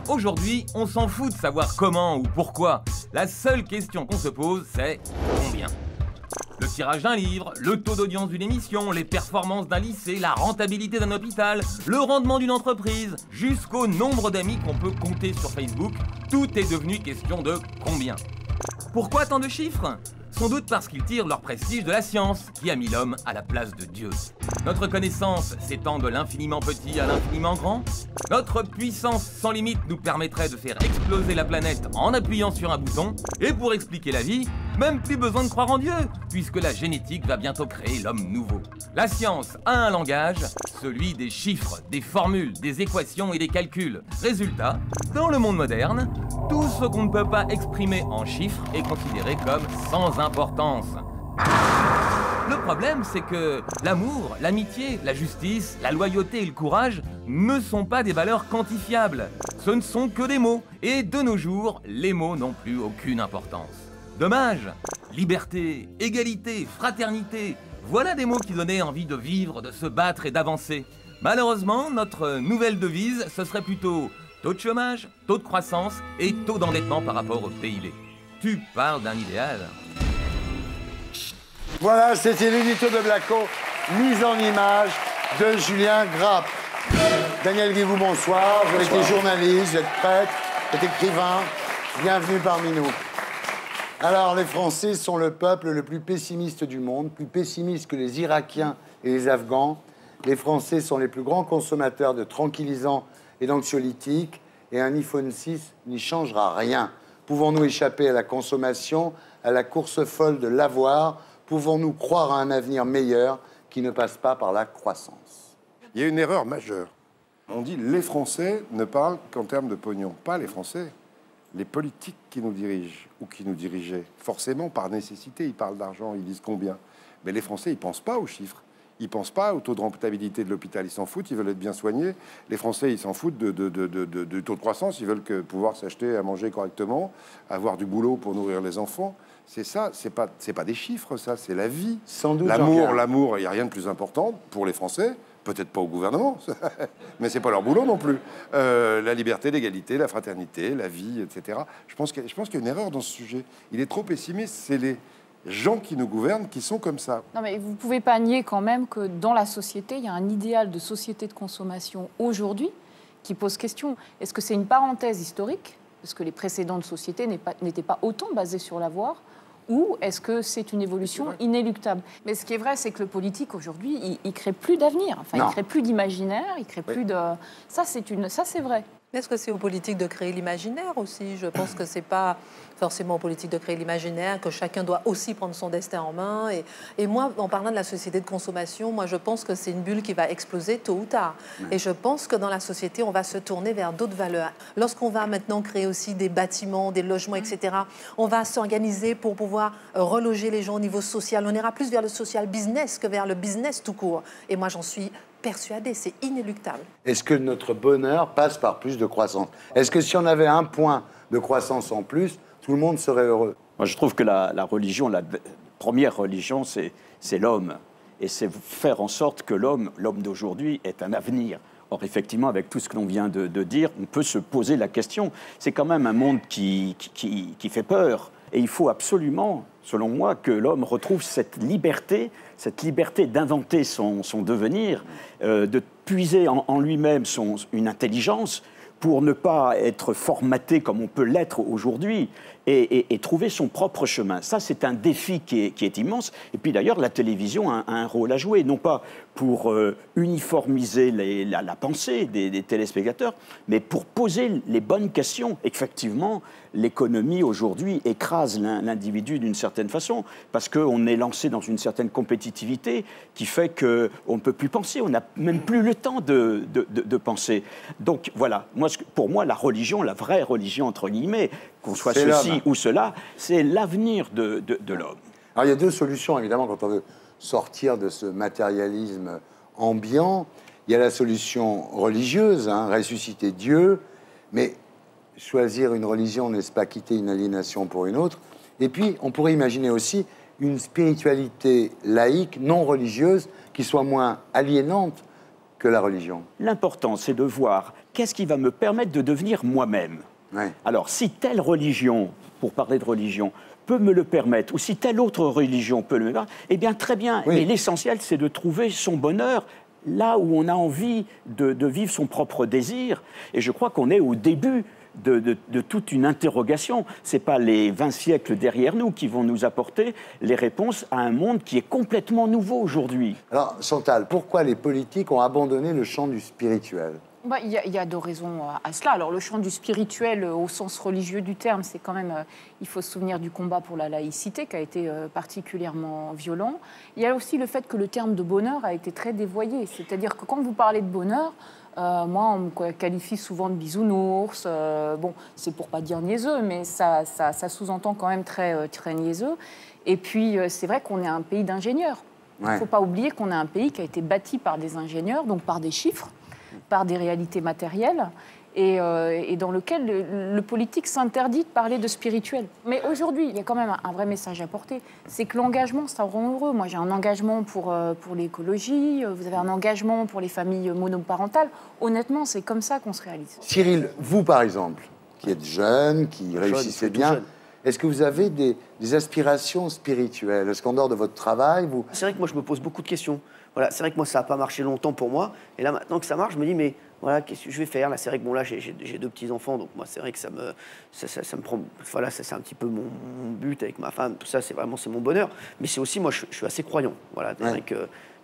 Aujourd'hui, on s'en fout de savoir comment ou pourquoi. La seule question qu'on se pose, c'est combien? Le tirage d'un livre, le taux d'audience d'une émission, les performances d'un lycée, la rentabilité d'un hôpital, le rendement d'une entreprise, jusqu'au nombre d'amis qu'on peut compter sur Facebook, tout est devenu question de combien. Pourquoi tant de chiffres? Sans doute parce qu'ils tirent leur prestige de la science, qui a mis l'homme à la place de Dieu. Notre connaissance s'étend de l'infiniment petit à l'infiniment grand. Notre puissance sans limite nous permettrait de faire exploser la planète en appuyant sur un bouton. Et pour expliquer la vie, même plus besoin de croire en Dieu, puisque la génétique va bientôt créer l'homme nouveau. La science a un langage, celui des chiffres, des formules, des équations et des calculs. Résultat, dans le monde moderne, tout ce qu'on ne peut pas exprimer en chiffres est considéré comme sans importance. Le problème, c'est que l'amour, l'amitié, la justice, la loyauté et le courage ne sont pas des valeurs quantifiables. Ce ne sont que des mots. Et de nos jours, les mots n'ont plus aucune importance. Dommage. Liberté, égalité, fraternité, voilà des mots qui donnaient envie de vivre, de se battre et d'avancer. Malheureusement, notre nouvelle devise, ce serait plutôt taux de chômage, taux de croissance et taux d'endettement par rapport au PIB. Tu parles d'un idéal. Voilà, c'était l'édito de Blacko, mise en image de Julien Grappe. Daniel Duigou, bonsoir. Vous êtes journaliste, vous êtes prêtre, vous êtes écrivain. Bienvenue parmi nous. Alors, les Français sont le peuple le plus pessimiste du monde, plus pessimiste que les Irakiens et les Afghans. Les Français sont les plus grands consommateurs de tranquillisants et d'anxiolytiques, et un iPhone 6 n'y changera rien. Pouvons-nous échapper à la consommation, à la course folle de l'avoir? Pouvons-nous croire à un avenir meilleur qui ne passe pas par la croissance? Il y a une erreur majeure. On dit les Français ne parlent qu'en termes de pognon. Pas les Français. Les politiques qui nous dirigent ou qui nous dirigeaient. Forcément, par nécessité, ils parlent d'argent, ils disent combien. Mais les Français, ils ne pensent pas aux chiffres. Ils ne pensent pas au taux de rentabilité de l'hôpital, ils s'en foutent, ils veulent être bien soignés. Les Français, ils s'en foutent du taux de croissance, ils veulent pouvoir s'acheter à manger correctement, avoir du boulot pour nourrir les enfants. C'est ça, c'est pas des chiffres, ça, c'est la vie. Sans doute. L'amour, il n'y a rien de plus important pour les Français, peut-être pas au gouvernement, mais c'est pas leur boulot non plus. La liberté, l'égalité, la fraternité, la vie, etc. Je pense qu'il y a une erreur dans ce sujet. Il est trop pessimiste, c'est les gens qui nous gouvernent qui sont comme ça. Non, mais vous ne pouvez pas nier quand même que dans la société, il y a un idéal de société de consommation aujourd'hui qui pose question. Est-ce que c'est une parenthèse historique, parce que les précédentes sociétés n'étaient pas autant basées sur l'avoir, ou est-ce que c'est une évolution inéluctable? Mais ce qui est vrai, c'est que le politique, aujourd'hui, il ne crée plus d'avenir. Enfin, il ne crée plus d'imaginaire, il ne crée plus de... Ça, c'est vrai. Est-ce que c'est aux politiques de créer l'imaginaire aussi? Je pense que c'est pas forcément aux politiques de créer l'imaginaire, que chacun doit aussi prendre son destin en main. Et moi, en parlant de la société de consommation, moi, je pense que c'est une bulle qui va exploser tôt ou tard. Et je pense que dans la société, on va se tourner vers d'autres valeurs. Lorsqu'on va maintenant créer aussi des bâtiments, des logements, etc., on va s'organiser pour pouvoir reloger les gens au niveau social. On ira plus vers le social business que vers le business tout court. Et moi, j'en suis persuadée, c'est inéluctable. Est-ce que notre bonheur passe par plus de croissance? Est-ce que si on avait un point de croissance en plus, tout le monde serait heureux? Moi, je trouve que la religion, la première religion, c'est l'homme. Et c'est faire en sorte que l'homme d'aujourd'hui ait un avenir. Or, effectivement, avec tout ce que l'on vient de dire, on peut se poser la question. C'est quand même un monde qui fait peur. Et il faut absolument, selon moi, que l'homme retrouve cette liberté d'inventer son devenir, de puiser en lui-même une intelligence pour ne pas être formaté comme on peut l'être aujourd'hui et trouver son propre chemin. Ça, c'est un défi qui est immense. Et puis d'ailleurs, la télévision a un rôle à jouer, non pas pour uniformiser la pensée des téléspectateurs, mais pour poser les bonnes questions. Effectivement, l'économie aujourd'hui écrase l'individu d'une certaine façon, parce qu'on est lancé dans une certaine compétitivité qui fait qu'on ne peut plus penser, on n'a même plus le temps de penser. Donc voilà, pour moi, la religion, la vraie religion, entre guillemets, qu'on soit ceci ou cela, c'est l'avenir de l'homme. Alors il y a deux solutions, évidemment, quand on veut sortir de ce matérialisme ambiant. Il y a la solution religieuse, ressusciter Dieu, mais choisir une religion, n'est-ce pas quitter une aliénation pour une autre? Et puis, on pourrait imaginer aussi une spiritualité laïque, non religieuse, qui soit moins aliénante que la religion. L'important, c'est de voir qu'est-ce qui va me permettre de devenir moi-même. Ouais. Alors, si telle religion, pour parler de religion, peut me le permettre, ou si telle autre religion peut le permettre, eh bien, très bien. Oui. Et l'essentiel, c'est de trouver son bonheur là où on a envie de vivre son propre désir. Et je crois qu'on est au début de toute une interrogation. Ce n'est pas les 20 siècles derrière nous qui vont nous apporter les réponses à un monde qui est complètement nouveau aujourd'hui. Alors, Chantal, pourquoi les politiques ont abandonné le champ du spirituel? Il y a deux raisons à cela. Alors, le champ du spirituel, au sens religieux du terme, c'est quand même... il faut se souvenir du combat pour la laïcité, qui a été particulièrement violent. Il y a aussi le fait que le terme de bonheur a été très dévoyé. C'est-à-dire que quand vous parlez de bonheur, moi, on me qualifie souvent de bisounours. Bon, c'est pour pas dire niaiseux, mais ça sous-entend quand même très, très niaiseux. Et puis, c'est vrai qu'on est un pays d'ingénieurs. Il ne faut pas oublier qu'on est un pays qui a été bâti par des ingénieurs, donc par des chiffres, par des réalités matérielles, et dans lequel le politique s'interdit de parler de spirituel. Mais aujourd'hui, il y a quand même un vrai message à porter. C'est que l'engagement, ça rend heureux. Moi, j'ai un engagement pour l'écologie, vous avez un engagement pour les familles monoparentales. Honnêtement, c'est comme ça qu'on se réalise. Cyril, vous, par exemple, qui êtes jeune, qui réussissez bien, est-ce que vous avez des aspirations spirituelles? Est-ce qu'en dehors de votre travail, vous... C'est vrai que moi, je me pose beaucoup de questions. Voilà, c'est vrai que moi, ça n'a pas marché longtemps pour moi. Et là, maintenant que ça marche, je me dis, mais voilà, qu'est-ce que je vais faire? Là, c'est vrai que bon, là, j'ai deux petits-enfants, donc moi, c'est vrai que ça me prend... Voilà, c'est un petit peu mon but avec ma femme, tout ça, c'est mon bonheur. Mais c'est aussi, moi, je suis assez croyant. Voilà,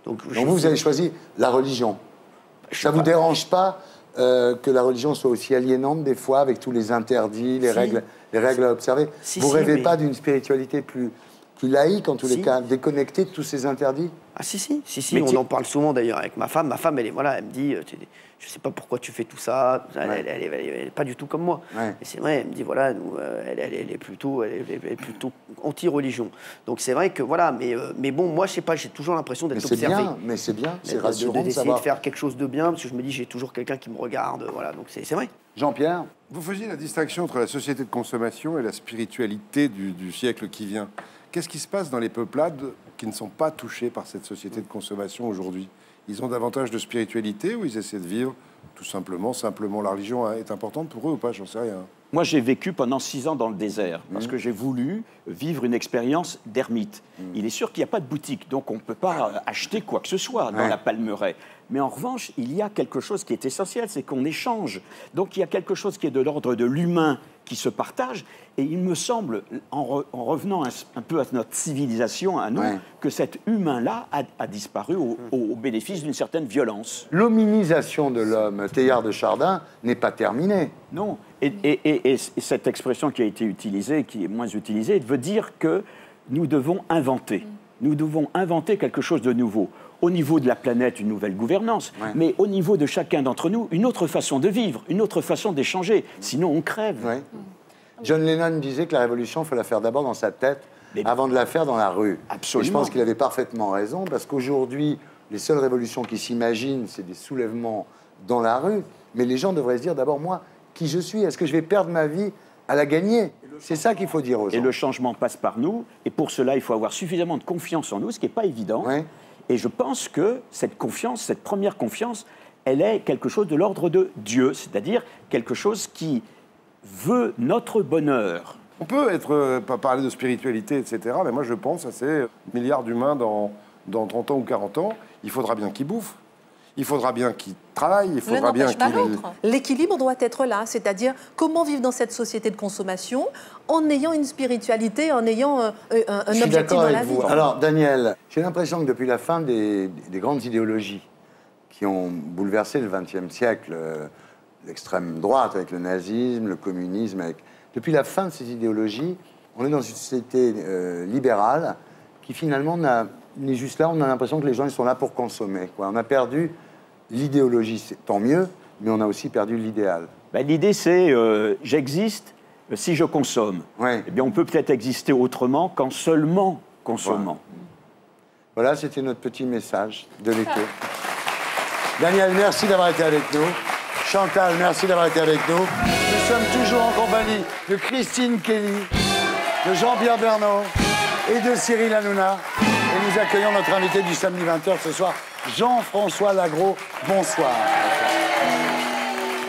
donc vous avez choisi la religion. Ça ne vous dérange pas que la religion soit aussi aliénante, des fois, avec tous les interdits, les règles à observer? Vous ne rêvez pas d'une spiritualité plus plus laïque, en tous les cas, déconnecté de tous ces interdits? Ah si, on en parle souvent d'ailleurs avec ma femme. Ma femme, elle me dit, je sais pas pourquoi tu fais tout ça. Elle est pas du tout comme moi. Ouais. Et c'est vrai, elle me dit, voilà, nous, elle est plutôt anti-religion. Donc c'est vrai que, voilà, mais bon, moi, je sais pas, j'ai toujours l'impression d'être observé. Mais c'est bien, c'est rassurant de d'essayer savoir. de faire quelque chose de bien, parce que je me dis, j'ai toujours quelqu'un qui me regarde, voilà, donc c'est vrai. Jean-Pierre? Vous faisiez la distinction entre la société de consommation et la spiritualité du siècle qui vient. Qu'est-ce qui se passe dans les peuplades qui ne sont pas touchés par cette société de consommation aujourd'hui? Ils ont davantage de spiritualité ou ils essaient de vivre tout simplement la religion est importante pour eux ou pas? J'en sais rien. Moi, j'ai vécu pendant 6 ans dans le désert parce que j'ai voulu vivre une expérience d'ermite. Il est sûr qu'il n'y a pas de boutique, donc on ne peut pas acheter quoi que ce soit dans la Palmeraie. Mais en revanche, il y a quelque chose qui est essentiel, c'est qu'on échange. Donc il y a quelque chose qui est de l'ordre de l'humain qui se partage. Et il me semble, en revenant un peu à notre civilisation, à nous, que cet humain-là a disparu au bénéfice d'une certaine violence. L'hominisation de l'homme, Teilhard de Chardin, n'est pas terminée. Non. Et cette expression qui a été utilisée, qui est moins utilisée, veut dire que nous devons inventer. Nous devons inventer quelque chose de nouveau. Au niveau de la planète, une nouvelle gouvernance, mais au niveau de chacun d'entre nous, une autre façon de vivre, une autre façon d'échanger. Sinon, on crève. John Lennon disait que la révolution, il faut la faire d'abord dans sa tête, avant de la faire dans la rue. Absolument. Et je pense qu'il avait parfaitement raison, parce qu'aujourd'hui, les seules révolutions qui s'imaginent, c'est des soulèvements dans la rue. Mais les gens devraient se dire d'abord, moi, qui je suis? Est-ce que je vais perdre ma vie à la gagner? C'est ça qu'il faut dire aux gens. Et le changement passe par nous, et pour cela, il faut avoir suffisamment de confiance en nous, ce qui n'est pas évident. Et je pense que cette confiance, cette première confiance, elle est quelque chose de l'ordre de Dieu, c'est-à-dire quelque chose qui veut notre bonheur. On peut parler de spiritualité, etc., mais moi je pense à ces milliards d'humains dans 30 ans ou 40 ans, il faudra bien qu'ils bouffent. Il faudra bien qu'ils travaillent, il faudra bien qu'ils... L'équilibre doit être là, c'est-à-dire comment vivre dans cette société de consommation en ayant une spiritualité, en ayant un objectif dans la vie. Alors, Daniel, j'ai l'impression que depuis la fin des grandes idéologies qui ont bouleversé le XXe siècle, l'extrême droite avec le nazisme, le communisme, depuis la fin de ces idéologies, on est dans une société libérale qui finalement n'est juste là, on a l'impression que les gens ils sont là pour consommer. On a perdu l'idéologie, c'est tant mieux, mais on a aussi perdu l'idéal. L'idée, c'est j'existe si je consomme. Eh bien, on peut peut-être exister autrement qu'en seulement consommant. Voilà, c'était notre petit message de l'été. Daniel, merci d'avoir été avec nous. Chantal, merci d'avoir été avec nous. Nous sommes toujours en compagnie de Christine Kelly, de Jean-Pierre Bernot et de Cyril Hanouna. Et nous accueillons notre invité du samedi 20h ce soir, Jean-François Lagros. Bonsoir.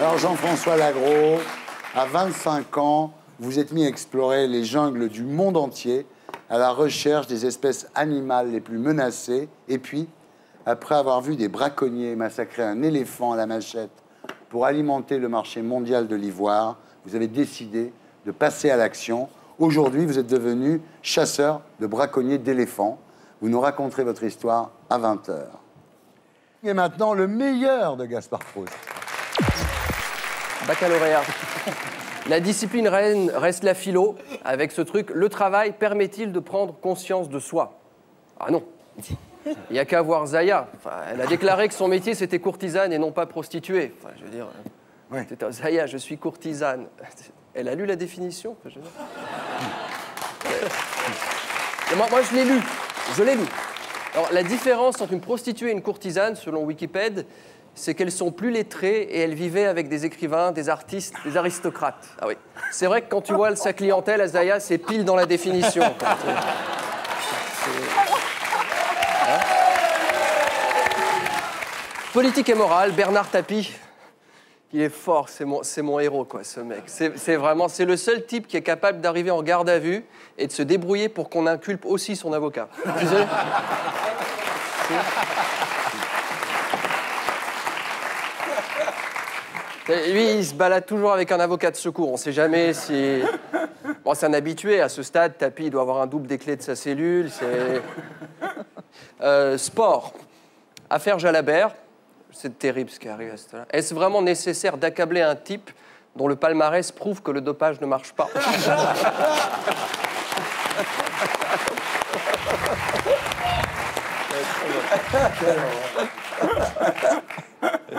Alors Jean-François Lagros, à 25 ans, vous êtes mis à explorer les jungles du monde entier à la recherche des espèces animales les plus menacées. Et puis, après avoir vu des braconniers massacrer un éléphant à la machette pour alimenter le marché mondial de l'ivoire, vous avez décidé de passer à l'action. Aujourd'hui, vous êtes devenu chasseur de braconniers d'éléphants. Vous nous raconterez votre histoire à 20h. Et maintenant, le meilleur de Gaspard Proust. Baccalauréat. La discipline reine reste la philo, avec ce truc. Le travail permet-il de prendre conscience de soi? Ah non. Il n'y a qu'à voir Zaya. Enfin, elle a déclaré que son métier, c'était courtisane et non pas prostituée. Enfin, je veux dire, c'était Zaya, je suis courtisane. Elle a lu la définition. Enfin, moi, je l'ai lu. Je l'ai lu. Alors, la différence entre une prostituée et une courtisane, selon Wikipédia, c'est qu'elles sont plus lettrées et elles vivaient avec des écrivains, des artistes, des aristocrates. Ah oui. C'est vrai que quand tu vois sa clientèle, Azaya, c'est pile dans la définition. Politique et morale, Bernard Tapie. Il est fort, c'est mon héros, quoi, ce mec. C'est le seul type qui est capable d'arriver en garde à vue et de se débrouiller pour qu'on inculpe aussi son avocat. Tu sais lui, il se balade toujours avec un avocat de secours. On ne sait jamais si... Bon, c'est un habitué. À ce stade, Tapie, il doit avoir un double des clés de sa cellule. Sport. Affaire Jalabert. C'est terrible ce qui arrive à ce stade-là. Est-ce vraiment nécessaire d'accabler un type dont le palmarès prouve que le dopage ne marche pas?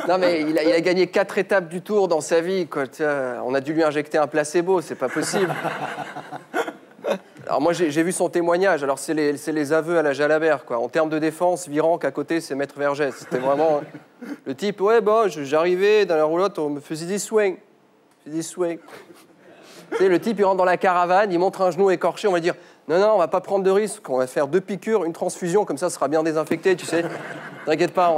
Non, mais il a gagné 4 étapes du Tour dans sa vie, quoi. Tiens, on a dû lui injecter un placebo, c'est pas possible. Alors moi, j'ai vu son témoignage. Alors c'est les aveux à la Jalabert, quoi. En termes de défense, Virenque à côté, c'est Maître Vergès. C'était vraiment le type. Ouais, bon, j'arrivais dans la roulotte, on me faisait des swings. Tu sais, le type, il rentre dans la caravane, il montre un genou écorché, on va dire non, on va pas prendre de risque, on va faire 2 piqûres, une transfusion, comme ça sera bien désinfecté, tu sais. T'inquiète pas.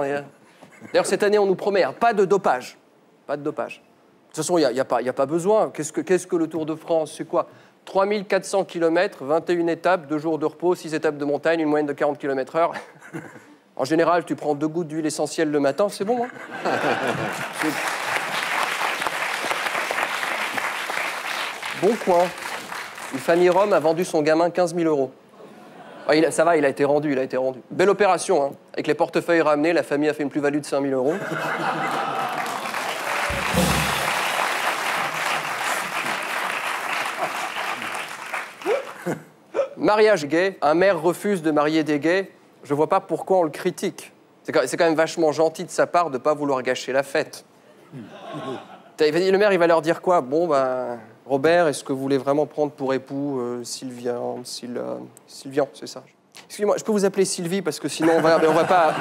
D'ailleurs, cette année, on nous promet pas de dopage. Pas de dopage. De toute façon, il n'y a pas besoin. Qu'est-ce que le Tour de France? C'est quoi? 3400 km, 21 étapes, 2 jours de repos, 6 étapes de montagne, une moyenne de 40 km/h. En général, tu prends 2 gouttes d'huile essentielle le matin, c'est bon. Hein. Bon coin. Une famille rome a vendu son gamin 15 000 €. Ah, ça va, il a été rendu. Belle opération, hein. Avec les portefeuilles ramenés, la famille a fait une plus-value de 5 000 €. Mariage gay, un maire refuse de marier des gays. Je vois pas pourquoi on le critique. C'est quand même vachement gentil de sa part de pas vouloir gâcher la fête. Le maire, il va leur dire quoi? Bon, ben, Robert, est-ce que vous voulez vraiment prendre pour époux Sylvian, c'est ça. Excusez-moi, je peux vous appeler Sylvie parce que sinon on va pas.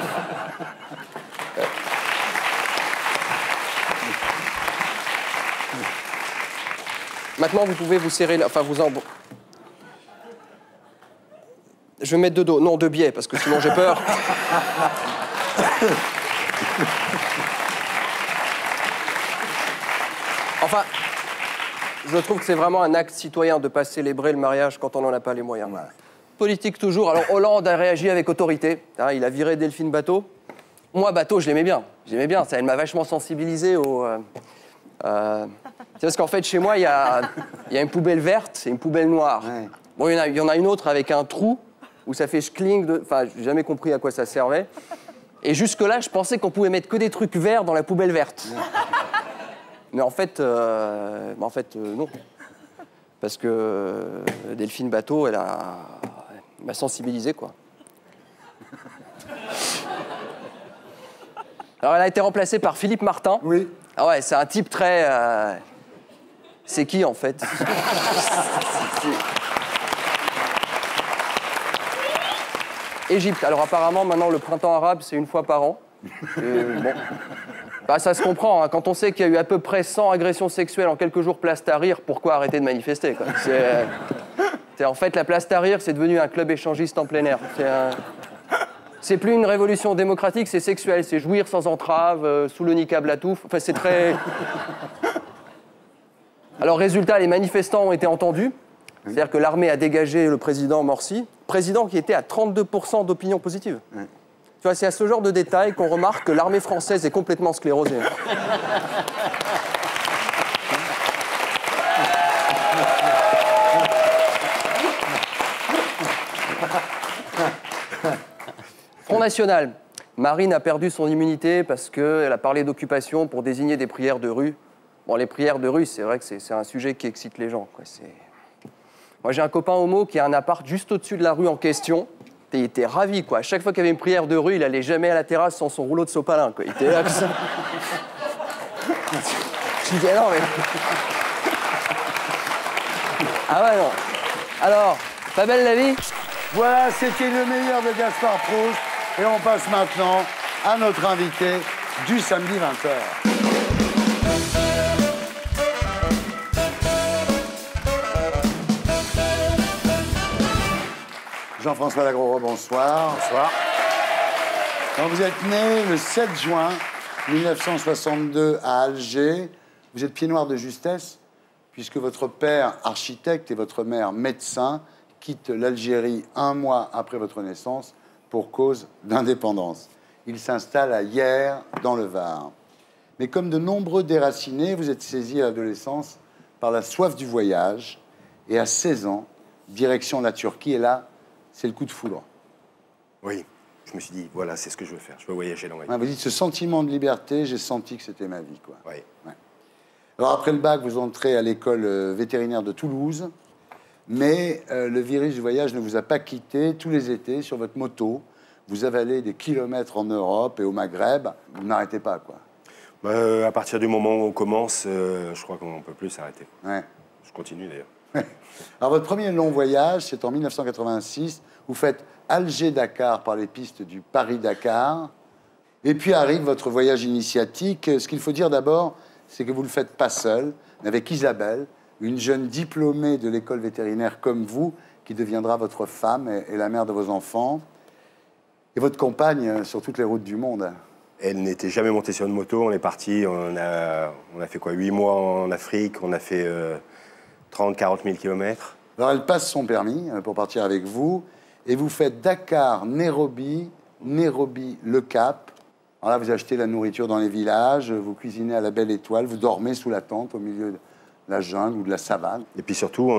Maintenant, vous pouvez vous serrer, Je vais mettre 2 dos, non 2 biais, parce que sinon j'ai peur. Enfin, je trouve que c'est vraiment un acte citoyen de ne pas célébrer le mariage quand on n'en a pas les moyens. Ouais. Politique toujours. Alors Hollande a réagi avec autorité. Hein, il a viré Delphine Batho. Moi, Batho, je l'aimais bien. Elle m'a vachement sensibilisé au... C'est parce qu'en fait, chez moi, il y a une poubelle verte et une poubelle noire. Ouais. Bon, il y en a une autre avec un trou où ça fait schling. Enfin, j'ai jamais compris à quoi ça servait. Et jusque-là, je pensais qu'on pouvait mettre que des trucs verts dans la poubelle verte. Ouais. Mais en fait, non. Parce que Delphine Batho, elle m'a sensibilisé, quoi. Alors, elle a été remplacée par Philippe Martin. Oui. Ah ouais, c'est un type très... C'est qui, en fait? Égypte. Alors, apparemment, maintenant, le printemps arabe, c'est 1 fois par an. Bon... Bah, ça se comprend, hein. Quand on sait qu'il y a eu à peu près 100 agressions sexuelles en quelques jours place Tahrir, pourquoi arrêter de manifester, quoi? En fait, la place Tahrir, c'est devenu un club échangiste en plein air. C'est plus une révolution démocratique, c'est sexuel. C'est jouir sans entrave, sous le niqab la touffe. Enfin, c'est très... Alors, résultat, les manifestants ont été entendus. C'est-à-dire que l'armée a dégagé le président Morsi, président qui était à 32% d'opinion positive. Tu vois, c'est à ce genre de détails qu'on remarque que l'armée française est complètement sclérosée. Front National. Marine a perdu son immunité parce qu'elle a parlé d'occupation pour désigner des prières de rue. Bon, les prières de rue, c'est vrai que c'est un sujet qui excite les gens, quoi. Moi, j'ai un copain homo qui a un appart juste au-dessus de la rue en question. Il était ravi, quoi. À chaque fois qu'il y avait une prière de rue, il allait jamais à la terrasse sans son rouleau de sopalin, quoi. Il était là, comme ça. Je disais, non, mais... Ah ouais, non. Alors, pas belle la vie? Voilà, c'était le meilleur de Gaspard Proust. Et on passe maintenant à notre invité du samedi 20h. Jean-François Lagros, bonsoir. Bonsoir. Donc vous êtes né le 7 juin 1962 à Alger. Vous êtes pied noir de justesse, puisque votre père, architecte, et votre mère, médecin, quittent l'Algérie 1 mois après votre naissance pour cause d'indépendance. Il s'installe à Hyères, dans le Var. Mais comme de nombreux déracinés, vous êtes saisi à l'adolescence par la soif du voyage. Et à 16 ans, direction la Turquie, et là, c'est le coup de foudre. Oui, je me suis dit, voilà, c'est ce que je veux faire. Je veux voyager dans ma vie. Vous dites, ce sentiment de liberté, j'ai senti que c'était ma vie, quoi. Oui. Ouais. Alors, après le bac, vous entrez à l'école vétérinaire de Toulouse, mais le virus du voyage ne vous a pas quitté tous les étés sur votre moto. vous avalez des kilomètres en Europe et au Maghreb, vous n'arrêtez pas, quoi. À partir du moment où on commence, je crois qu'on ne peut plus s'arrêter. Ouais. Je continue d'ailleurs. Alors, votre premier long voyage, c'est en 1986. Vous faites Alger-Dakar par les pistes du Paris-Dakar. Et puis arrive votre voyage initiatique. Ce qu'il faut dire d'abord, c'est que vous ne le faites pas seul, mais avec Isabelle, une jeune diplômée de l'école vétérinaire comme vous, qui deviendra votre femme et la mère de vos enfants, et votre compagne sur toutes les routes du monde. Elle n'était jamais montée sur une moto. On est parti, on a fait quoi, 8 mois en Afrique, on a fait 30-40 000 kilomètres. Alors elle passe son permis pour partir avec vous, et vous faites Dakar, Nairobi, Nairobi, Le Cap. Alors là, vous achetez la nourriture dans les villages, vous cuisinez à la belle étoile, vous dormez sous la tente au milieu de la jungle ou de la savane. Et puis surtout,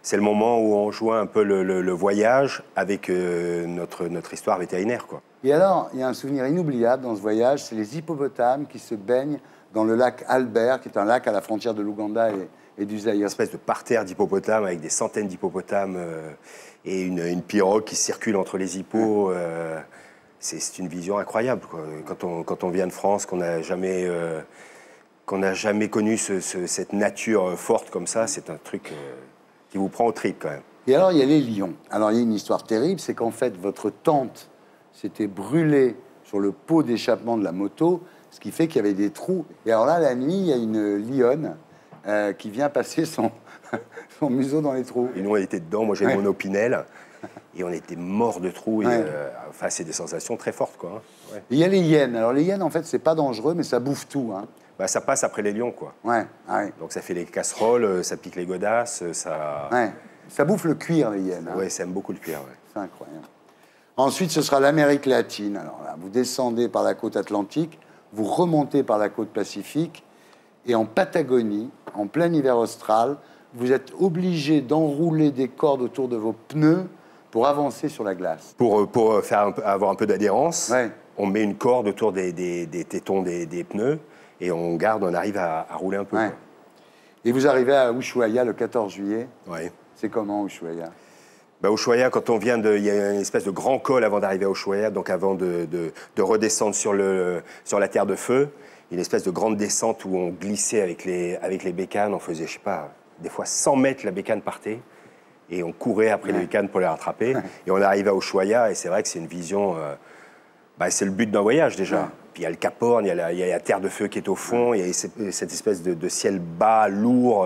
c'est le moment où on joint un peu le voyage avec notre histoire vétérinaire, quoi. Et alors, il y a un souvenir inoubliable dans ce voyage, c'est les hippopotames qui se baignent dans le lac Albert, qui est un lac à la frontière de l'Ouganda et du Zaïre. Une espèce de parterre d'hippopotames avec des centaines d'hippopotames et une pirogue qui circule entre les hippos. C'est une vision incroyable, quoi. Quand on vient de France, qu'on n'a jamais connu cette nature forte comme ça, c'est un truc qui vous prend aux tripes quand même. Et alors, il y a les lions. Alors, il y a une histoire terrible, c'est qu'en fait, votre tente s'était brûlée sur le pot d'échappement de la moto, ce qui fait qu'il y avait des trous. Et alors là, la nuit, il y a une lionne qui vient passer son museau dans les trous. Et nous, on était dedans. Moi, j'ai mon opinel. Et on était morts de trous. Ouais. Enfin, c'est des sensations très fortes, quoi. Ouais. Il y a les hyènes. Alors, les hyènes, en fait, c'est pas dangereux, mais ça bouffe tout, hein. Ça passe après les lions, quoi. Ouais, ouais. Donc, ça fait les casseroles, ça pique les godasses, ça... Ouais. Ça bouffe le cuir, les hyènes. Hein. Ouais, ça aime beaucoup le cuir, ouais. C'est incroyable. Ensuite, ce sera l'Amérique latine. Alors là, vous descendez par la côte atlantique, vous remontez par la côte pacifique, et en Patagonie, en plein hiver austral, vous êtes obligé d'enrouler des cordes autour de vos pneus pour avancer sur la glace. Pour avoir un peu d'adhérence, ouais. On met une corde autour des tétons des pneus, et on arrive à rouler un peu. Ouais. Et vous arrivez à Ushuaia le 14 juillet. Ouais. C'est comment, Ushuaia? Ushuaia, quand on vient il y a une espèce de grand col avant d'arriver à Ushuaia, donc avant de redescendre sur la terre de feu, une espèce de grande descente où on glissait avec les bécanes, on faisait, je sais pas, des fois 100 mètres, la bécane partait, et on courait après les bécanes pour les rattraper, et on arrivait à Ushuaia, et c'est vrai que c'est une vision, c'est le but d'un voyage déjà. Puis il y a le Cap Horn, il y a la terre de feu qui est au fond, il y a cette espèce de ciel bas, lourd.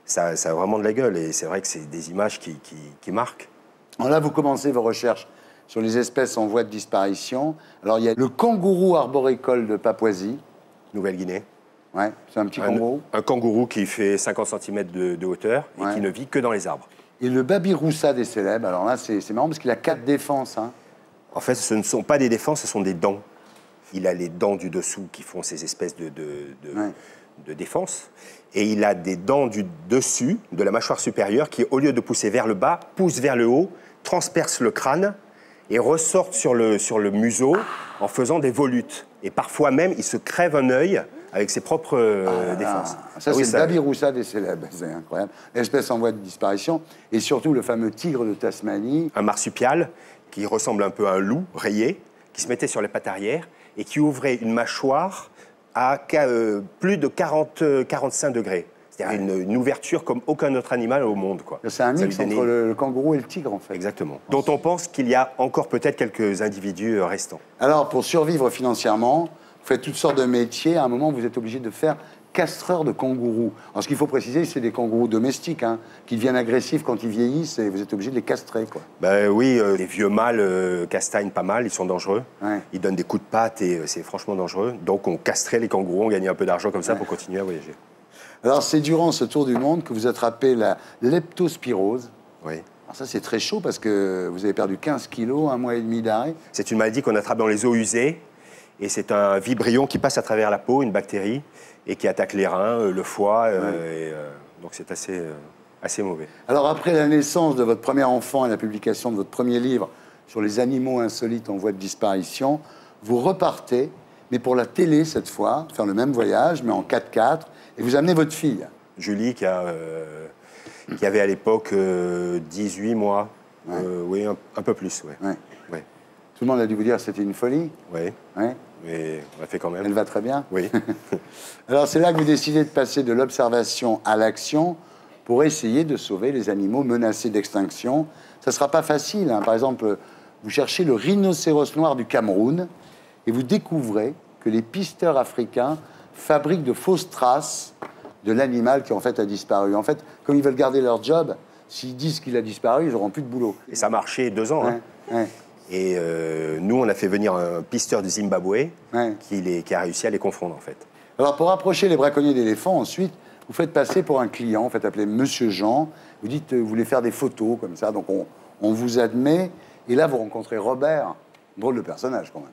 Ça a vraiment de la gueule, et c'est vrai que c'est des images qui marquent. Alors là, vous commencez vos recherches sur les espèces en voie de disparition. Alors, il y a le kangourou arboricole de Papouasie. Nouvelle-Guinée. Ouais, c'est un petit kangourou. Un kangourou qui fait 50 cm de hauteur et qui ne vit que dans les arbres. Et le babiroussa des célèbres, alors là, c'est marrant parce qu'il a 4 défenses. Hein. En fait, ce ne sont pas des défenses, ce sont des dents. Il a les dents du dessous qui font ces espèces de défense. Et il a des dents du dessus, de la mâchoire supérieure, qui, au lieu de pousser vers le bas, poussent vers le haut, transpercent le crâne et ressortent sur le museau en faisant des volutes. Et parfois même, il se crève un œil avec ses propres défenses. Ça, c'est le babiroussa des célèbres, c'est incroyable. Espèce en voie de disparition. Et surtout, le fameux tigre de Tasmanie. Un marsupial qui ressemble un peu à un loup rayé, qui se mettait sur les pattes arrière et qui ouvrait une mâchoire à plus de 45 degrés. C'est-à-dire une ouverture comme aucun autre animal au monde, quoi. C'est un mix entre le kangourou et le tigre, en fait. Exactement. Dont on pense qu'il y a encore peut-être quelques individus restants. Alors, pour survivre financièrement, vous faites toutes sortes de métiers. À un moment, vous êtes obligé de faire castreur de kangourous. Alors, ce qu'il faut préciser, c'est des kangourous domestiques, hein, qui deviennent agressifs quand ils vieillissent, et vous êtes obligé de les castrer, quoi. Oui, les vieux mâles castagnent pas mal, ils sont dangereux. Ouais. Ils donnent des coups de patte et c'est franchement dangereux. Donc, on castrait les kangourous, on gagnait un peu d'argent comme ça pour continuer à voyager. Alors, c'est durant ce tour du monde que vous attrapez la leptospirose. Oui. Alors ça, c'est très chaud parce que vous avez perdu 15 kilos, 1 mois et demi d'arrêt. C'est une maladie qu'on attrape dans les eaux usées. Et c'est un vibrion qui passe à travers la peau, une bactérie, et qui attaque les reins, le foie. Donc c'est assez mauvais. Alors, après la naissance de votre premier enfant et la publication de votre premier livre sur les animaux insolites en voie de disparition, vous repartez, mais pour la télé cette fois, faire le même voyage, mais en 4x4, et vous amenez votre fille. Julie, qui avait à l'époque 18 mois. Oui, un peu plus, ouais. Ouais. Tout le monde a dû vous dire que c'était une folie. Oui. Ouais. Mais on l'a fait quand même. Elle va très bien. Oui. Alors c'est là que vous décidez de passer de l'observation à l'action pour essayer de sauver les animaux menacés d'extinction. Ça ne sera pas facile, hein. Par exemple, vous cherchez le rhinocéros noir du Cameroun et vous découvrez que les pisteurs africains fabriquent de fausses traces de l'animal qui en fait a disparu. En fait, comme ils veulent garder leur job, s'ils disent qu'il a disparu, ils n'auront plus de boulot. Et ça a marché 2 ans. Ouais, hein. ouais. Et nous, on a fait venir un pisteur du Zimbabwe qui a réussi à les confondre, en fait. Alors, pour approcher les braconniers d'éléphants, ensuite, vous faites passer pour un client, vous faites appeler Monsieur Jean, vous dites, vous voulez faire des photos, comme ça, donc on vous admet, et là, vous rencontrez Robert, drôle de personnage, quand même.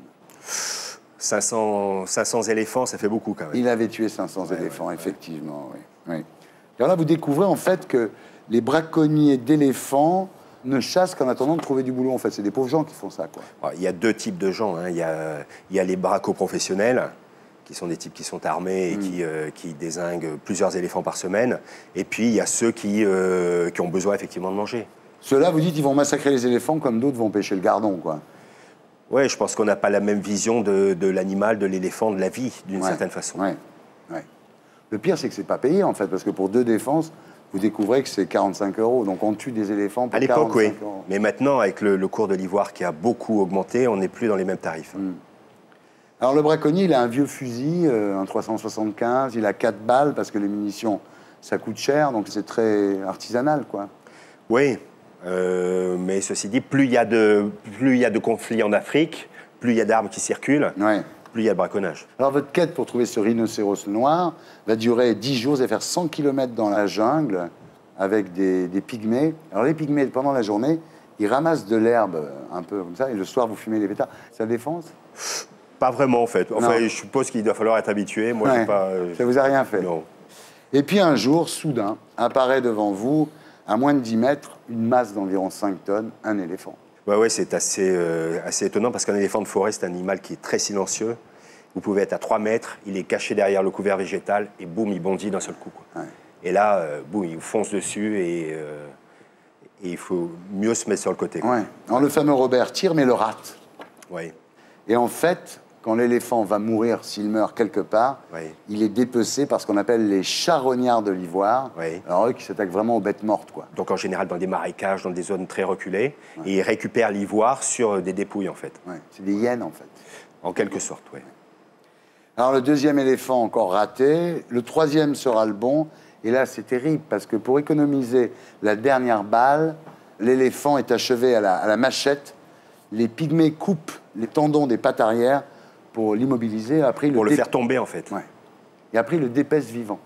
500 éléphants, ça fait beaucoup, quand même. Il avait tué 500 éléphants, effectivement, oui. Et alors là, vous découvrez, en fait, que les braconniers d'éléphants ne chassent qu'en attendant de trouver du boulot, en fait. C'est des pauvres gens qui font ça, quoi. Alors, il y a 2 types de gens, hein. Il y a les braco-professionnels, qui sont des types qui sont armés et qui dézinguent plusieurs éléphants par semaine. Et puis, il y a ceux qui ont besoin, effectivement, de manger. Ceux-là, vous dites, ils vont massacrer les éléphants comme d'autres vont pêcher le gardon, quoi. Oui, je pense qu'on n'a pas la même vision de l'animal, de l'éléphant, de la vie, d'une certaine façon. Ouais. Le pire, c'est que c'est pas payé, en fait, parce que pour 2 défenses, vous découvrez que c'est 45 €. Donc on tue des éléphants pour 45 €. À l'époque, oui. Mais maintenant, avec le cours de l'ivoire qui a beaucoup augmenté, on n'est plus dans les mêmes tarifs. Alors le braconnier, il a un vieux fusil, un 375, il a 4 balles, parce que les munitions, ça coûte cher, donc c'est très artisanal, quoi. Oui, mais ceci dit, plus il y a de conflits en Afrique, plus il y a d'armes qui circulent, plus il y a de braconnage. Alors votre quête pour trouver ce rhinocéros noir va durer 10 jours, vous allez faire 100 km dans la jungle avec des pygmées. Alors les pygmées, pendant la journée, ils ramassent de l'herbe un peu comme ça, et le soir, vous fumez les pétards. Ça défonce? Pas vraiment, en fait. Enfin, je suppose qu'il doit falloir être habitué. Moi, j'ai pas... Ça vous a rien fait? Non. Et puis un jour, soudain, apparaît devant vous, à moins de 10 mètres, une masse d'environ 5 tonnes, un éléphant. Ouais, c'est assez étonnant parce qu'un éléphant de forêt, c'est un animal qui est très silencieux. Vous pouvez être à 3 mètres, il est caché derrière le couvert végétal et boum, il bondit d'un seul coup, quoi. Et là, boum, il vous fonce dessus et il faut mieux se mettre sur le côté, quoi. Alors le fameux Robert tire, mais le rate. Oui. Et en fait, quand l'éléphant va mourir, s'il meurt quelque part, il est dépecé par ce qu'on appelle les charognards de l'ivoire. Alors eux qui s'attaquent vraiment aux bêtes mortes, quoi. Donc en général dans des marécages, dans des zones très reculées, et ils récupèrent l'ivoire sur des dépouilles, en fait. C'est des hyènes, en fait. En quelque sorte, oui. Alors le 2e éléphant encore raté, le 3e sera le bon, et là c'est terrible, parce que pour économiser la dernière balle, l'éléphant est achevé à la machette, les pygmées coupent les tendons des pattes arrière pour l'immobiliser, pour le faire tomber, en fait. Et après, il le dépèce vivant.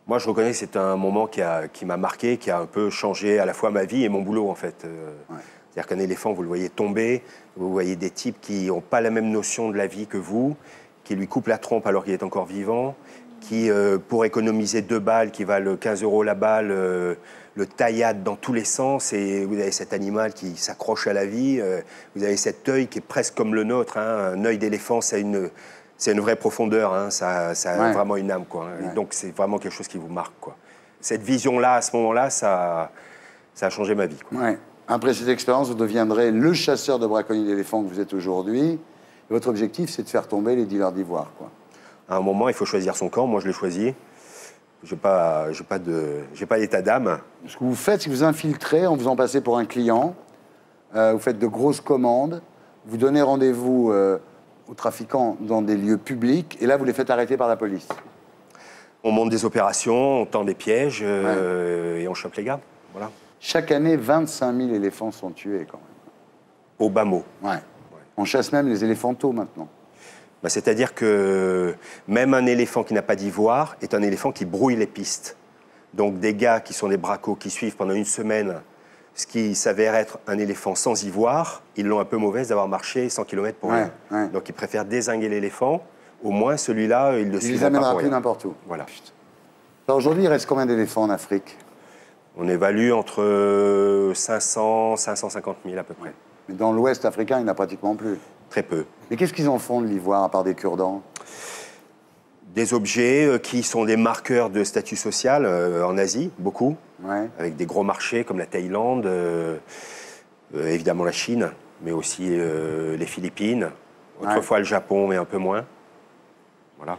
Moi, je reconnais que c'est un moment qui m'a marqué, qui a un peu changé à la fois ma vie et mon boulot, en fait. C'est-à-dire qu'un éléphant, vous le voyez tomber, vous voyez des types qui n'ont pas la même notion de la vie que vous, qui lui coupent la trompe alors qu'il est encore vivant, qui, pour économiser 2 balles qui valent 15 € la balle, le tailladent dans tous les sens, et vous avez cet animal qui s'accroche à la vie, vous avez cet œil qui est presque comme le nôtre, hein. Un œil d'éléphant, c'est une vraie profondeur, hein. Ça a vraiment une âme, quoi. Et donc c'est vraiment quelque chose qui vous marque, quoi. Cette vision-là, à ce moment-là, ça a changé ma vie, quoi. Après cette expérience, vous deviendrez le chasseur de braconniers d'éléphants que vous êtes aujourd'hui. Et votre objectif, c'est de faire tomber les dealers d'ivoire, quoi. À un moment, il faut choisir son camp. Moi, je l'ai choisi. J'ai pas d'état d'âme. Ce que vous faites, c'est que vous infiltrez en faisant passer pour un client. Vous faites de grosses commandes. Vous donnez rendez-vous aux trafiquants dans des lieux publics. Et là, vous les faites arrêter par la police. On monte des opérations, on tend des pièges et on chope les gars. Voilà. Chaque année, 25 000 éléphants sont tués, quand même. Au bas mot. On chasse même les éléphantaux, maintenant. C'est-à-dire que même un éléphant qui n'a pas d'ivoire est un éléphant qui brouille les pistes. Donc des gars qui sont des bracos qui suivent pendant une semaine ce qui s'avère être un éléphant sans ivoire, ils l'ont un peu mauvaise d'avoir marché 100 km pour rien. Donc ils préfèrent dézinguer l'éléphant. Au moins celui-là, ils le suivent. Il les amènera plus n'importe où. Voilà. Alors aujourd'hui, il reste combien d'éléphants en Afrique? On évalue entre 500 550 000 à peu près. Mais dans l'Ouest africain, il n'y en a pratiquement plus. Très peu. Mais qu'est-ce qu'ils en font de l'ivoire, à part des cure-dents? Des objets qui sont des marqueurs de statut social en Asie, beaucoup, avec des gros marchés comme la Thaïlande, évidemment la Chine. mais aussi les Philippines, autrefois le Japon, mais un peu moins. Voilà.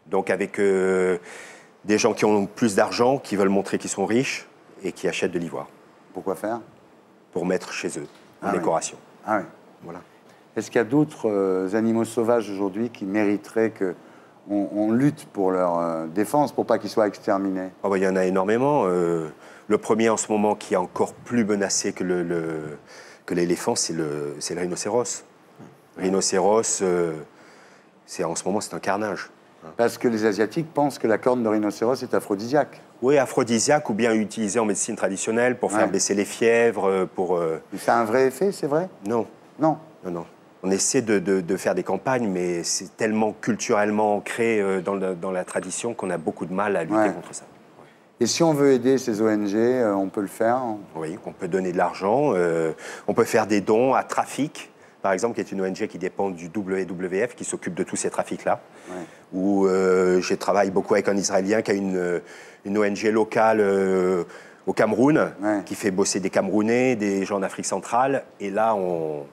Donc avec des gens qui ont plus d'argent, qui veulent montrer qu'ils sont riches et qui achètent de l'ivoire. Pourquoi faire? Pour mettre chez eux, en décoration. Ah oui. Voilà. Est-ce qu'il y a d'autres animaux sauvages aujourd'hui qui mériteraient qu'on lutte pour leur défense, pour pas qu'ils soient exterminés? Oh bah, y en a énormément. Le premier en ce moment qui est encore plus menacé que l'éléphant, c'est le rhinocéros. Le rhinocéros, en ce moment, c'est un carnage. Parce que les Asiatiques pensent que la corne de rhinocéros est aphrodisiaque. Oui, aphrodisiaque ou bien utilisé en médecine traditionnelle pour faire baisser les fièvres, pour... Ça a un vrai effet, c'est vrai? Non. Non? Non, non. On essaie de faire des campagnes, mais c'est tellement culturellement ancré dans la tradition qu'on a beaucoup de mal à lutter contre ça. Et si on veut aider ces ONG, on peut le faire? Oui, on peut donner de l'argent, on peut faire des dons à Trafic, par exemple, qui est une ONG qui dépend du WWF, qui s'occupe de tous ces trafics-là. Où je travaille beaucoup avec un Israélien qui a une ONG locale au Cameroun, qui fait bosser des Camerounais, des gens d'Afrique centrale, et là, on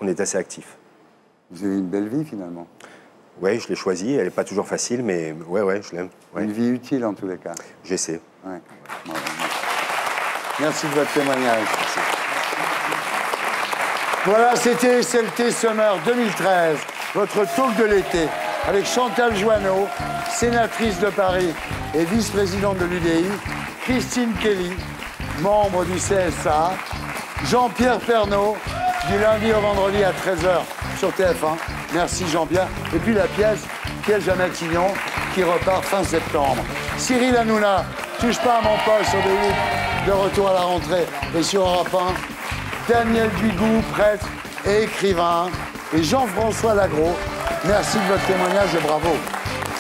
est assez actifs. Vous avez une belle vie, finalement. Oui, je l'ai choisie, elle n'est pas toujours facile, mais ouais, je l'aime. Ouais. Une vie utile, en tous les cas. J'essaie. Ouais. Merci de votre témoignage. Merci. Voilà, c'était SLT Summer 2013, votre talk de l'été, avec Chantal Joanneau, sénatrice de Paris et vice-présidente de l'UDI, Christine Kelly, membre du CSA, Jean-Pierre Pernaut, du lundi au vendredi à 13h sur TF1. Merci Jean-Pierre. Et puis la pièce Piège à Matignon qui repart fin septembre. Cyril Hanouna, touche pas à mon poste sur D8, de retour à la rentrée et sur Europe 1. Daniel Bigou, prêtre et écrivain. Et Jean-François Lagros, merci de votre témoignage et bravo.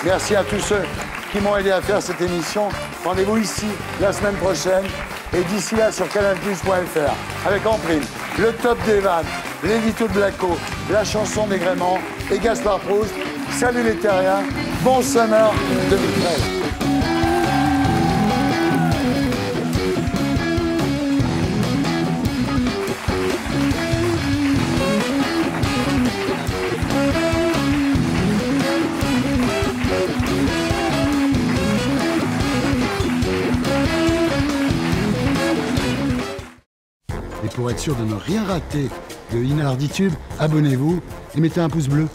Merci à tous ceux qui m'ont aidé à faire cette émission. Rendez-vous ici la semaine prochaine. Et d'ici là sur canalplus.fr avec en prime le top des vannes, l'édito de Blacko, la chanson des Gréments et Gaspard Proust. Salut les terriens, bon summer 2013. Et pour être sûr de ne rien rater de Inarditube, abonnez-vous et mettez un pouce bleu.